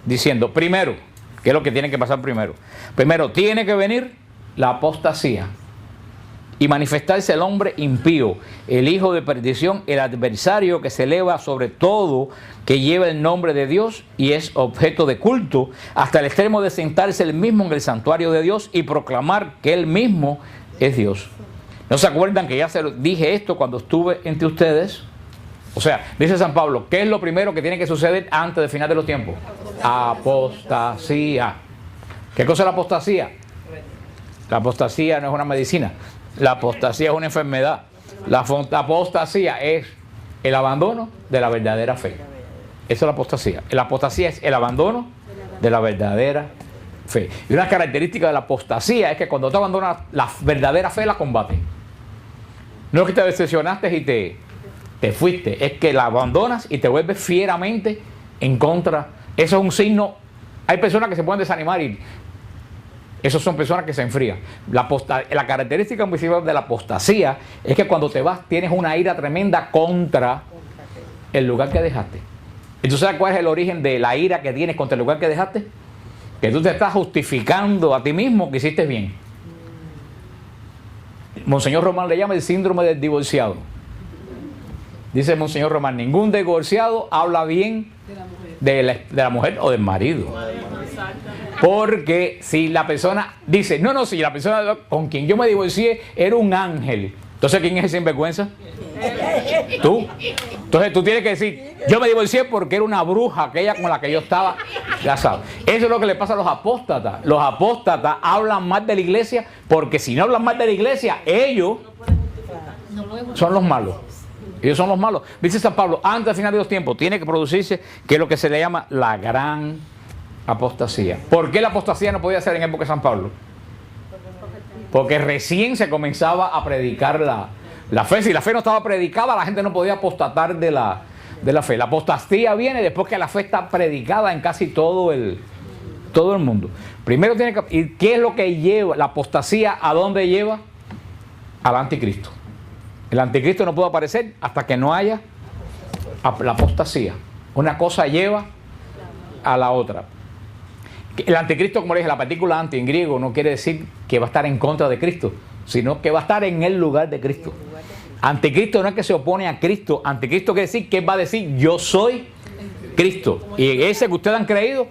diciendo. Primero, ¿qué es lo que tiene que pasar primero? Primero, tiene que venir la apostasía y manifestarse el hombre impío, el hijo de perdición, el adversario que se eleva sobre todo, que lleva el nombre de Dios y es objeto de culto, hasta el extremo de sentarse él mismo en el santuario de Dios y proclamar que él mismo es Dios. ¿No se acuerdan que ya se lo dije esto cuando estuve entre ustedes? O sea, dice San Pablo, ¿qué es lo primero que tiene que suceder antes del final de los tiempos? Apostasía. ¿Qué cosa es la apostasía? La apostasía no es una medicina. La apostasía es una enfermedad. La apostasía es el abandono de la verdadera fe. Eso es la apostasía. La apostasía es el abandono de la verdadera fe. Y una característica de la apostasía es que cuando tú abandonas la verdadera fe, la combates. No es que te decepcionaste y te fuiste, es que la abandonas y te vuelves fieramente en contra. Eso es un signo. Hay personas que se pueden desanimar y Esos son personas que se enfrían. La característica principal de la apostasía es que cuando te vas tienes una ira tremenda contra el lugar que dejaste. ¿Y tú sabes cuál es el origen de la ira que tienes contra el lugar que dejaste? Que tú te estás justificando a ti mismo que hiciste bien. Monseñor Román le llama el síndrome del divorciado. Dice Monseñor Román, ningún divorciado habla bien de la mujer o del marido. Porque si la persona dice, no, si la persona con quien yo me divorcié era un ángel, entonces ¿quién es el sinvergüenza? Tú. Entonces tú tienes que decir, yo me divorcié porque era una bruja aquella con la que yo estaba casado. Eso es lo que le pasa a los apóstatas. Los apóstatas hablan mal de la iglesia porque si no hablan mal de la iglesia, ellos son los malos. Ellos son los malos. Dice San Pablo, antes del final de los tiempos tiene que producirse que es lo que se le llama la gran apostasía. ¿Por qué la apostasía no podía ser en época de San Pablo? Porque recién se comenzaba a predicar la fe. Si la fe no estaba predicada, la gente no podía apostatar de la fe. La apostasía viene después que la fe está predicada en casi todo el mundo. Primero tiene que... ¿Y qué es lo que lleva la apostasía? ¿A dónde lleva? Al anticristo. El anticristo no puede aparecer hasta que no haya la apostasía. Una cosa lleva a la otra. El anticristo, como le dije, la partícula anti en griego no quiere decir que va a estar en contra de Cristo, sino que va a estar en el lugar de Cristo. Anticristo no es que se opone a Cristo. Anticristo quiere decir que él va a decir yo soy Cristo. Y ese que ustedes han creído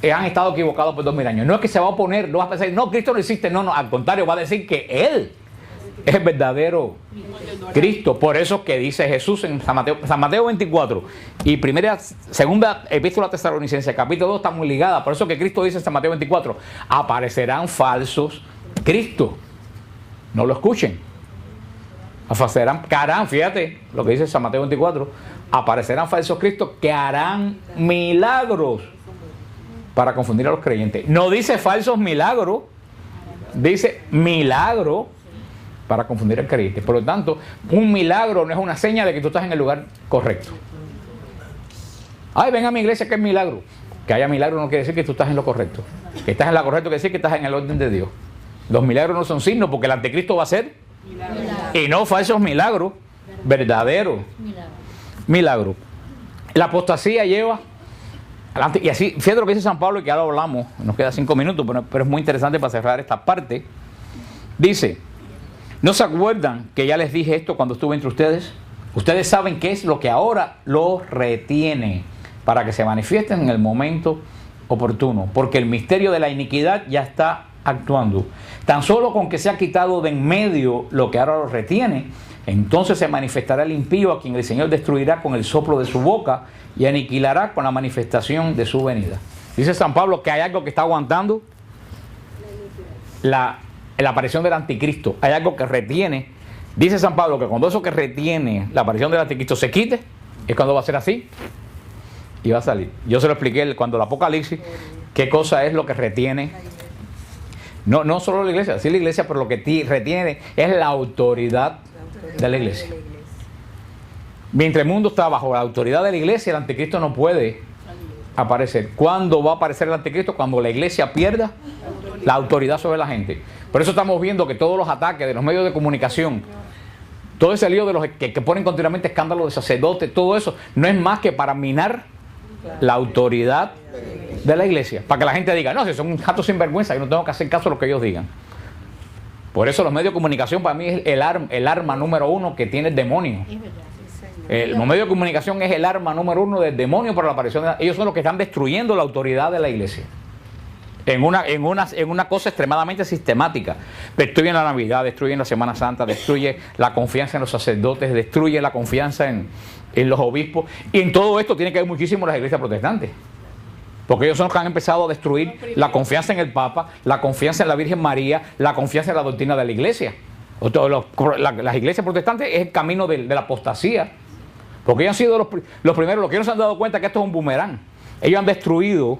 han estado equivocados por 2000 años. No es que se va a oponer, no va a pensar, no, Cristo no existe. No, al contrario, va a decir que él es el verdadero Cristo. Por eso que dice Jesús en San Mateo 24 y segunda epístola Tesalonicenses, capítulo 2, está muy ligada. Por eso que Cristo dice en San Mateo 24, aparecerán falsos Cristos. No lo escuchen. Harán, fíjate lo que dice San Mateo 24, aparecerán falsos Cristos que harán milagros para confundir a los creyentes. No dice falsos milagros, dice milagro para confundir al creyente. Por lo tanto, un milagro no es una seña de que tú estás en el lugar correcto. Ay, ven a mi iglesia que es milagro. Que haya milagro no quiere decir que tú estás en lo correcto. Que estás en lo correcto quiere decir que estás en el orden de Dios. Los milagros no son signos porque el anticristo va a ser milagro. Y no falsos milagros, verdaderos milagros. La apostasía lleva adelante. Y así, fíjate lo que dice San Pablo y que ahora hablamos. Nos queda 5 minutos, pero es muy interesante para cerrar esta parte. Dice, ¿no se acuerdan que ya les dije esto cuando estuve entre ustedes? Ustedes saben qué es lo que ahora los retiene para que se manifiesten en el momento oportuno, porque el misterio de la iniquidad ya está actuando. Tan solo con que se ha quitado de en medio lo que ahora los retiene, entonces se manifestará el impío a quien el Señor destruirá con el soplo de su boca y aniquilará con la manifestación de su venida. Dice San Pablo que hay algo que está aguantando la aparición del anticristo. Hay algo que retiene. Dice San Pablo que cuando eso que retiene la aparición del anticristo se quite, es cuando va a ser así y va a salir. Yo se lo expliqué cuando el Apocalipsis, qué cosa es lo que retiene. No solo la iglesia, sí la iglesia, pero lo que retiene es la autoridad de la iglesia. Mientras el mundo está bajo la autoridad de la iglesia, el anticristo no puede aparecer. ¿Cuándo va a aparecer el anticristo? Cuando la iglesia pierda la autoridad sobre la gente. Por eso estamos viendo que todos los ataques de los medios de comunicación, todo ese lío de los que ponen continuamente escándalos de sacerdotes, todo eso no es más que para minar la autoridad de la iglesia, para que la gente diga, no, si son un jato sinvergüenza, yo no tengo que hacer caso a lo que ellos digan. Por eso los medios de comunicación para mí es el arma número 1 que tiene el demonio. Los medios de comunicación es el arma número 1 del demonio para la aparición de ellos son los que están destruyendo la autoridad de la iglesia. En una cosa extremadamente sistemática. Destruyen la Navidad, destruyen la Semana Santa, destruye la confianza en los sacerdotes, destruye la confianza en los obispos. Y en todo esto tiene que ver muchísimo las iglesias protestantes. Porque ellos son los que han empezado a destruir la confianza en el Papa, la confianza en la Virgen María, la confianza en la doctrina de la iglesia. Las iglesias protestantes es el camino de la apostasía. Porque ellos han sido los primeros, los que no se han dado cuenta que esto es un boomerang. Ellos han destruido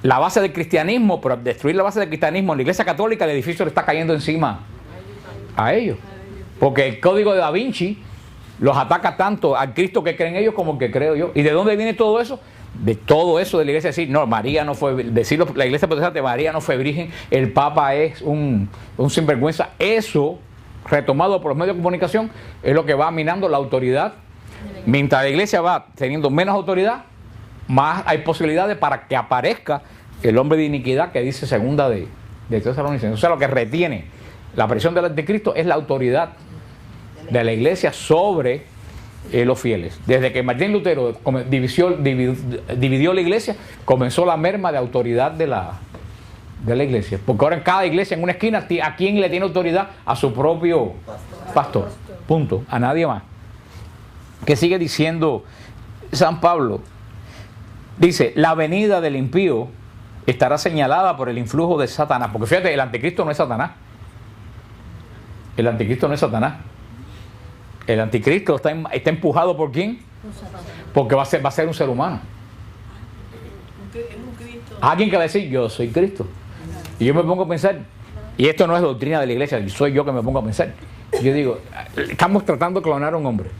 la base del cristianismo, pero al destruir la base del cristianismo en la iglesia católica, el edificio le está cayendo encima a ellos. Porque el código de Da Vinci los ataca tanto al Cristo que creen ellos como el que creo yo. ¿Y de dónde viene todo eso? de todo eso de la iglesia, decir, no, María no fue, decirlo, la iglesia protestante, María no fue virgen, el Papa es un sinvergüenza, eso, retomado por los medios de comunicación, es lo que va minando la autoridad. Mientras la iglesia va teniendo menos autoridad, más hay posibilidades para que aparezca el hombre de iniquidad que dice segunda de Tesalonicenses. O sea, lo que retiene la presión del anticristo es la autoridad de la iglesia sobre los fieles. Desde que Martín Lutero dividió la iglesia, comenzó la merma de autoridad de la iglesia. Porque ahora en cada iglesia, en una esquina, ¿a quién le tiene autoridad? A su propio pastor. Punto. A nadie más. ¿Qué sigue diciendo San Pablo? Dice, la venida del impío estará señalada por el influjo de Satanás. Porque fíjate, el anticristo no es Satanás. El anticristo no es Satanás. El anticristo está empujado ¿por quién? Porque va a ser un ser humano. Alguien que va a decir, yo soy Cristo. Y yo me pongo a pensar, y esto no es doctrina de la iglesia, soy yo que me pongo a pensar. Yo digo, estamos tratando de clonar a un hombre.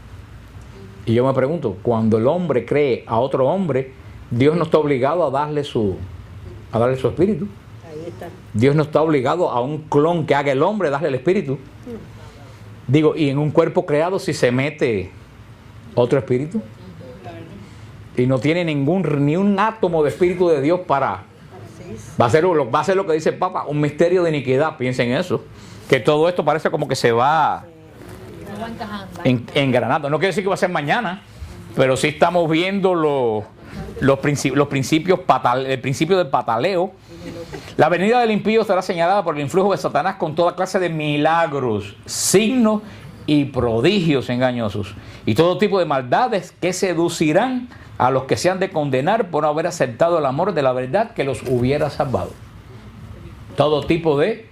Y yo me pregunto, cuando el hombre cree a otro hombre, Dios no está obligado a darle su espíritu. Dios no está obligado a un clon que haga el hombre, darle el espíritu. Digo, y en un cuerpo creado si se mete otro espíritu y no tiene ni un átomo de espíritu de Dios va a ser lo que dice el Papa, un misterio de iniquidad. Piensen en eso, que todo esto parece como que se va engranando. No quiere decir que va a ser mañana, pero sí estamos viendo el principio del pataleo. La venida del impío será señalada por el influjo de Satanás con toda clase de milagros, signos y prodigios engañosos y todo tipo de maldades que seducirán a los que se han de condenar por no haber aceptado el amor de la verdad que los hubiera salvado. Todo tipo de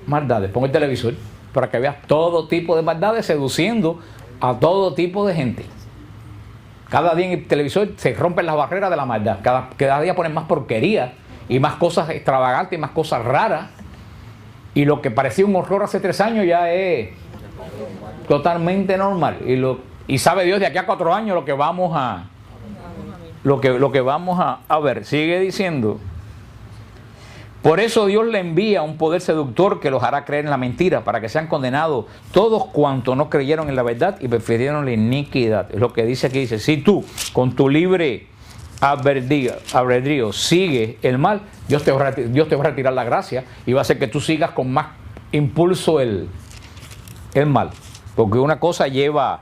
maldades. Pon el televisor para que veas todo tipo de maldades seduciendo a todo tipo de gente. Cada día en el televisor se rompen las barreras de la maldad. Cada día ponen más porquería y más cosas extravagantes y más cosas raras. Y lo que parecía un horror hace 3 años ya es totalmente normal. Y sabe Dios de aquí a 4 años lo que vamos a ver. Sigue diciendo, por eso Dios le envía un poder seductor que los hará creer en la mentira, para que sean condenados todos cuantos no creyeron en la verdad y prefirieron la iniquidad. Es lo que dice aquí, dice, si tú con tu libre albedrío sigue el mal, Dios te va a retirar la gracia y va a hacer que tú sigas con más impulso el mal, porque una cosa lleva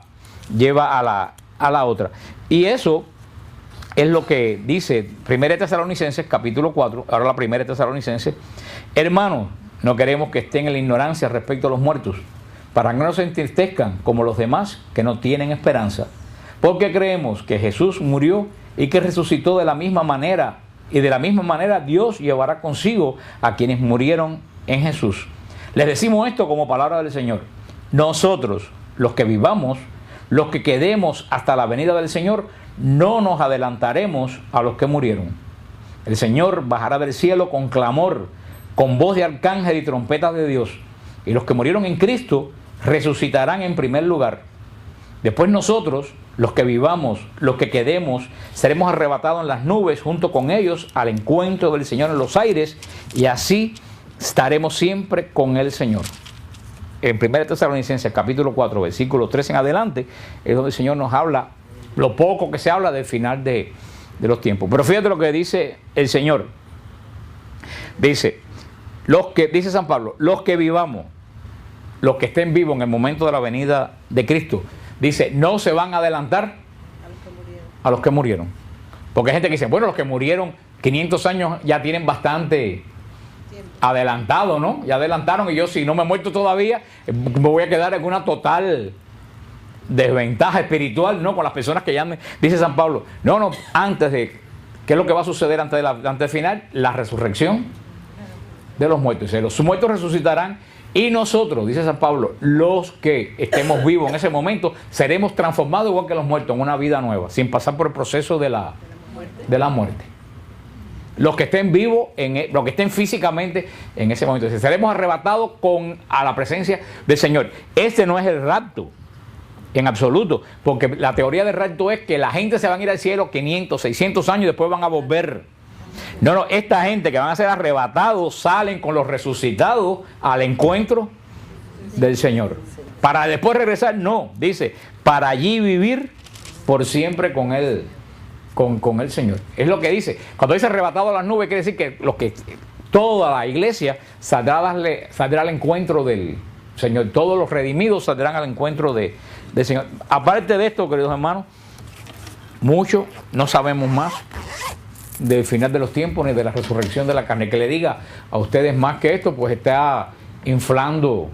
a la otra. Y eso es lo que dice 1 Tesalonicenses capítulo 4, ahora la 1 Tesalonicenses, hermanos, no queremos que estén en la ignorancia respecto a los muertos, para que no se entristezcan como los demás que no tienen esperanza, porque creemos que Jesús murió y que resucitó de la misma manera, y de la misma manera Dios llevará consigo a quienes murieron en Jesús. Les decimos esto como palabra del Señor. Nosotros, los que vivamos, los que quedemos hasta la venida del Señor, no nos adelantaremos a los que murieron. El Señor bajará del cielo con clamor, con voz de arcángel y trompetas de Dios, y los que murieron en Cristo resucitarán en primer lugar. Después nosotros, los que vivamos, los que quedemos, seremos arrebatados en las nubes junto con ellos al encuentro del Señor en los aires, y así estaremos siempre con el Señor. En 1 Tesalonicenses capítulo 4, versículo 3 en adelante, es donde el Señor nos habla, lo poco que se habla del final de los tiempos. Pero fíjate lo que dice el Señor. Dice San Pablo, los que vivamos, los que estén vivos en el momento de la venida de Cristo, dice, no se van a adelantar a los que murieron. Porque hay gente que dice, bueno, los que murieron 500 años ya tienen bastante adelantado, ¿no? Ya adelantaron, y yo si no me he muerto todavía, me voy a quedar en una total desventaja espiritual, ¿no? Con las personas que ya dice San Pablo, no, antes de, ¿qué es lo que va a suceder antes del final? La resurrección de los muertos. Dice, los muertos resucitarán y nosotros, dice San Pablo, los que estemos vivos en ese momento, seremos transformados igual que los muertos en una vida nueva, sin pasar por el proceso de la muerte. Los que estén vivos, los que estén físicamente en ese momento, seremos arrebatados a la presencia del Señor. Este no es el rapto. En absoluto, porque la teoría del rapto es que la gente se van a ir al cielo 500, 600 años y después van a volver. No, no, esta gente que van a ser arrebatados salen con los resucitados al encuentro del Señor. Para después regresar, no, dice, para allí vivir por siempre con Él, con el Señor. Es lo que dice. Cuando dice arrebatado a las nubes, quiere decir que toda la iglesia saldrá al encuentro del Señor. Todos los redimidos saldrán al encuentro del Señor. Aparte de esto, queridos hermanos, mucho no sabemos más del final de los tiempos ni de la resurrección de la carne. Que le diga a ustedes más que esto, pues está inflando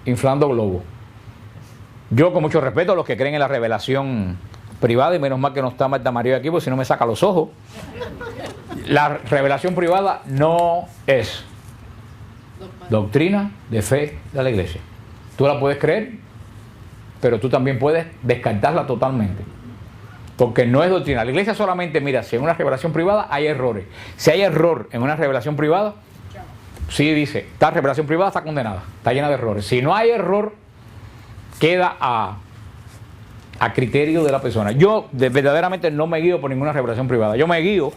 globos. Yo, con mucho respeto a los que creen en la revelación privada, y menos mal que no está Marta María aquí, porque si no me saca los ojos. La revelación privada no es doctrina de fe de la iglesia. Tú la puedes creer, pero tú también puedes descartarla totalmente, porque no es doctrina. La iglesia solamente mira si en una revelación privada hay errores. Si hay error en una revelación privada, sí dice, esta revelación privada está condenada, está llena de errores. Si no hay error, queda a criterio de la persona. Yo verdaderamente no me guío por ninguna revelación privada. Yo me guío,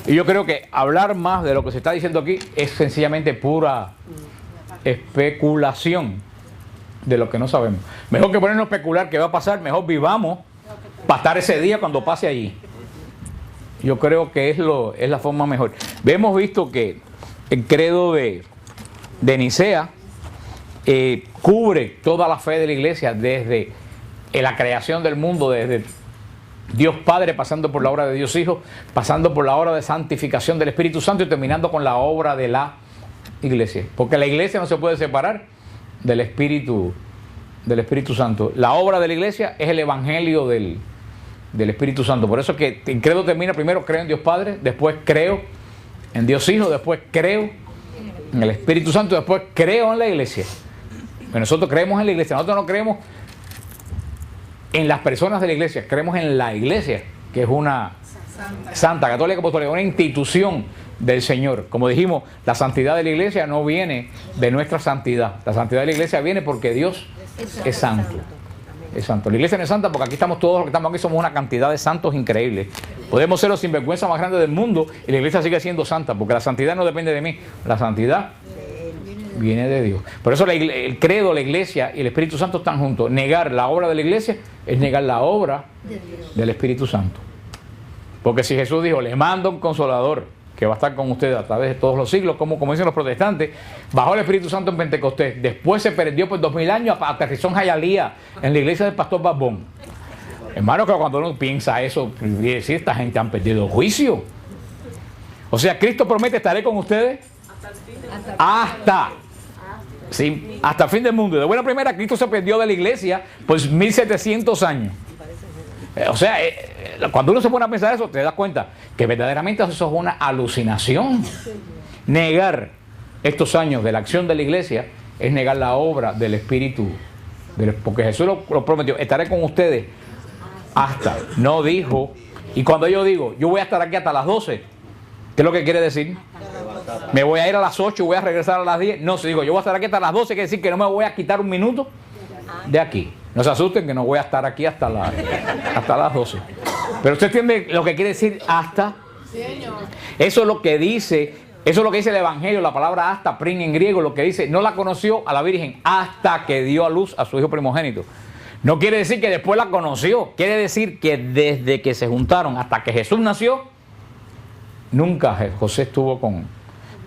y yo creo que hablar más de lo que se está diciendo aquí es sencillamente pura especulación de lo que no sabemos. Mejor que ponernos a especular qué va a pasar, mejor vivamos para estar ese día cuando pase allí. Yo creo que es la forma mejor. Hemos visto que el credo de Nicea cubre toda la fe de la iglesia, desde la creación del mundo, desde Dios Padre, pasando por la obra de Dios Hijo, pasando por la obra de santificación del Espíritu Santo y terminando con la obra de la iglesia. Porque la iglesia no se puede separar del Espíritu Santo. La obra de la iglesia es el evangelio del Espíritu Santo. Por eso es que el credo termina: primero creo en Dios Padre, después creo en Dios Hijo, después creo en el Espíritu Santo, después creo en la iglesia. Pero nosotros creemos en la iglesia. Nosotros no creemos en las personas de la iglesia, creemos en la iglesia, que es una santa, católica, apostólica, una institución del Señor. Como dijimos, la santidad de la iglesia no viene de nuestra santidad. La santidad de la iglesia viene porque Dios es santo. Es santo. La iglesia no es santa porque aquí estamos todos los que estamos aquí, somos una cantidad de santos increíbles. Podemos ser los sinvergüenzas más grandes del mundo y la iglesia sigue siendo santa, porque la santidad no depende de mí. La santidad viene de Dios. Por eso el credo, la iglesia y el Espíritu Santo están juntos. Negar la obra de la iglesia es negar la obra del Espíritu Santo. Porque si Jesús dijo, les mando un consolador que va a estar con ustedes a través de todos los siglos, como dicen los protestantes, bajó el Espíritu Santo en Pentecostés, después se perdió por 2000 años, aterrizó en Hialeah, en la iglesia del pastor Barbón. Hermano, que cuando uno piensa eso, decir, esta gente han perdido el juicio. O sea, Cristo promete, estaré con ustedes hasta el fin del mundo. De buena primera, Cristo se perdió de la iglesia pues 1700 años. O sea, cuando uno se pone a pensar eso, te das cuenta que verdaderamente eso es una alucinación. Negar estos años de la acción de la iglesia es negar la obra del Espíritu. Porque Jesús lo prometió, estaré con ustedes hasta. No dijo, y cuando yo digo, yo voy a estar aquí hasta las 12, ¿qué es lo que quiere decir? Me voy a ir a las 8 y voy a regresar a las 10. No, si digo, yo voy a estar aquí hasta las 12, quiere decir que no me voy a quitar un minuto de aquí. No se asusten que no voy a estar aquí hasta las 12. Pero usted entiende lo que quiere decir hasta. Eso es lo que dice el Evangelio, la palabra hasta, prin en griego, lo que dice, no la conoció a la Virgen hasta que dio a luz a su hijo primogénito. No quiere decir que después la conoció, quiere decir que desde que se juntaron hasta que Jesús nació, nunca José estuvo con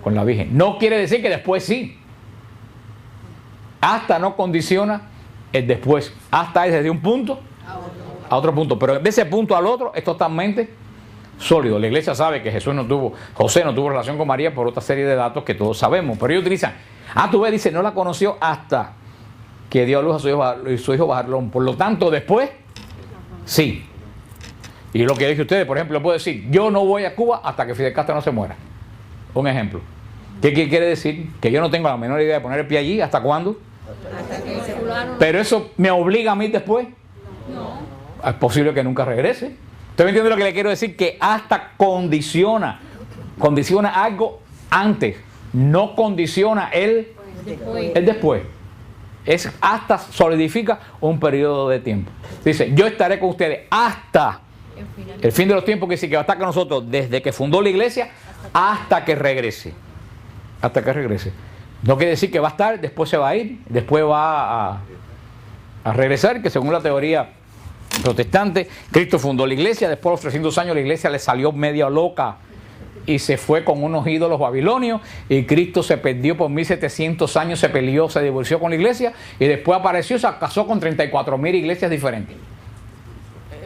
la Virgen. No quiere decir que después sí. Hasta no condiciona el después. Hasta es desde un punto a otro punto. Pero de ese punto al otro es totalmente sólido. La iglesia sabe que José no tuvo relación con María por otra serie de datos que todos sabemos. Pero ellos utilizan, tú ves, dice, no la conoció hasta que dio a luz a su hijo Bajarlón. Por lo tanto, después, sí. Y lo que dije ustedes, por ejemplo, puedo decir, yo no voy a Cuba hasta que Fidel Castro no se muera. Un ejemplo. ¿Qué quiere decir? Que yo no tengo la menor idea de poner el pie allí. ¿Hasta cuándo? Pero eso me obliga a mí después. No. Es posible que nunca regrese. ¿Usted me entiende lo que le quiero decir? Que hasta condiciona algo antes. No condiciona el después. Es hasta, solidifica un periodo de tiempo. Dice, yo estaré con ustedes hasta el fin de los tiempos, que sí, que va a estar con nosotros desde que fundó la iglesia hasta que regrese. Hasta que regrese. No quiere decir que va a estar, después se va a ir, después va a regresar, que según la teoría protestante, Cristo fundó la iglesia, después de los 300 años la iglesia le salió media loca y se fue con unos ídolos babilonios, y Cristo se perdió por 1700 años, se peleó, se divorció con la iglesia, y después apareció, se casó con 34.000 iglesias diferentes.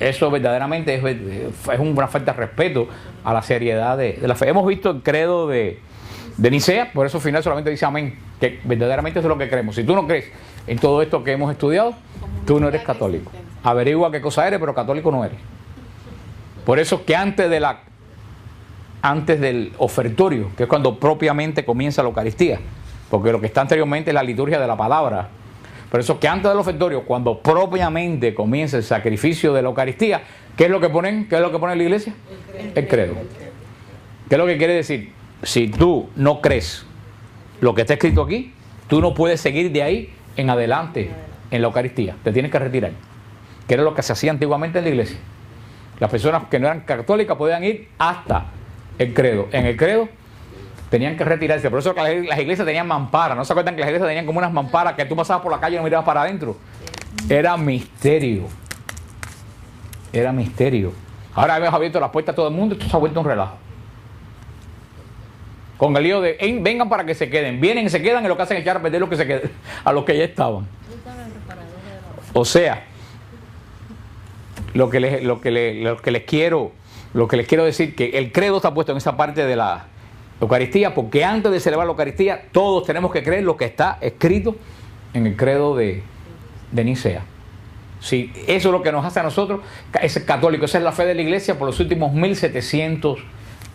Eso verdaderamente es una falta de respeto a la seriedad de la fe. Hemos visto el credo de Nicea, por eso al final solamente dice amén, que verdaderamente eso es lo que creemos. Si tú no crees en todo esto que hemos estudiado, tú no eres católico. Averigua qué cosa eres, pero católico no eres. Por eso que antes del ofertorio, que es cuando propiamente comienza la Eucaristía, porque lo que está anteriormente es la liturgia de la palabra. Por eso que antes del ofertorio, cuando propiamente comienza el sacrificio de la Eucaristía, ¿qué es lo que ponen? ¿Qué es lo que pone la iglesia? El credo. ¿Qué es lo que quiere decir? Si tú no crees lo que está escrito aquí, tú no puedes seguir de ahí en adelante en la Eucaristía. Te tienes que retirar. Que era lo que se hacía antiguamente en la iglesia. Las personas que no eran católicas podían ir hasta el credo. En el credo tenían que retirarse. Por eso que las iglesias tenían mamparas. ¿No se acuerdan que las iglesias tenían como unas mamparas que tú pasabas por la calle y no mirabas para adentro? Era misterio. Era misterio. Ahora hemos abierto las puertas a todo el mundo y esto se ha vuelto un relajo. Con el lío de vengan para que se queden. Vienen y se quedan, y lo que hacen es echar a perder lo que se queden, a los que ya estaban. O sea, lo que les quiero decir, que el credo está puesto en esa parte de la Eucaristía, porque antes de celebrar la Eucaristía todos tenemos que creer lo que está escrito en el credo de Nicea. Sí, eso es lo que nos hace a nosotros es católico. Esa es la fe de la iglesia por los últimos 1700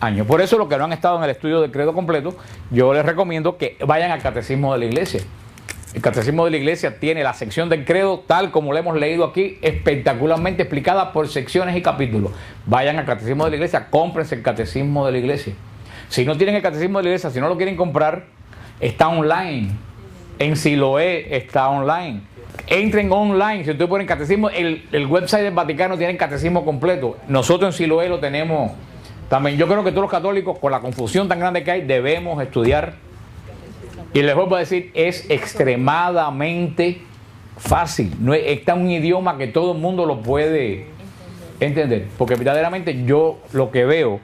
años. Por eso los que no han estado en el estudio del credo completo, yo les recomiendo que vayan al catecismo de la iglesia. El catecismo de la iglesia tiene la sección del credo tal como lo hemos leído aquí, espectacularmente explicada por secciones y capítulos. Vayan al catecismo de la iglesia, cómprense el catecismo de la iglesia. Si no tienen el catecismo de la iglesia, si no lo quieren comprar, está online. En Siloé está online. Entren online. Si ustedes ponen catecismo, el website del Vaticano tiene el catecismo completo. Nosotros en Siloé lo tenemos también. Yo creo que todos los católicos, con la confusión tan grande que hay, debemos estudiar. Y les vuelvo a decir, es extremadamente fácil. No está un idioma que todo el mundo lo puede entender. Porque verdaderamente yo lo que veo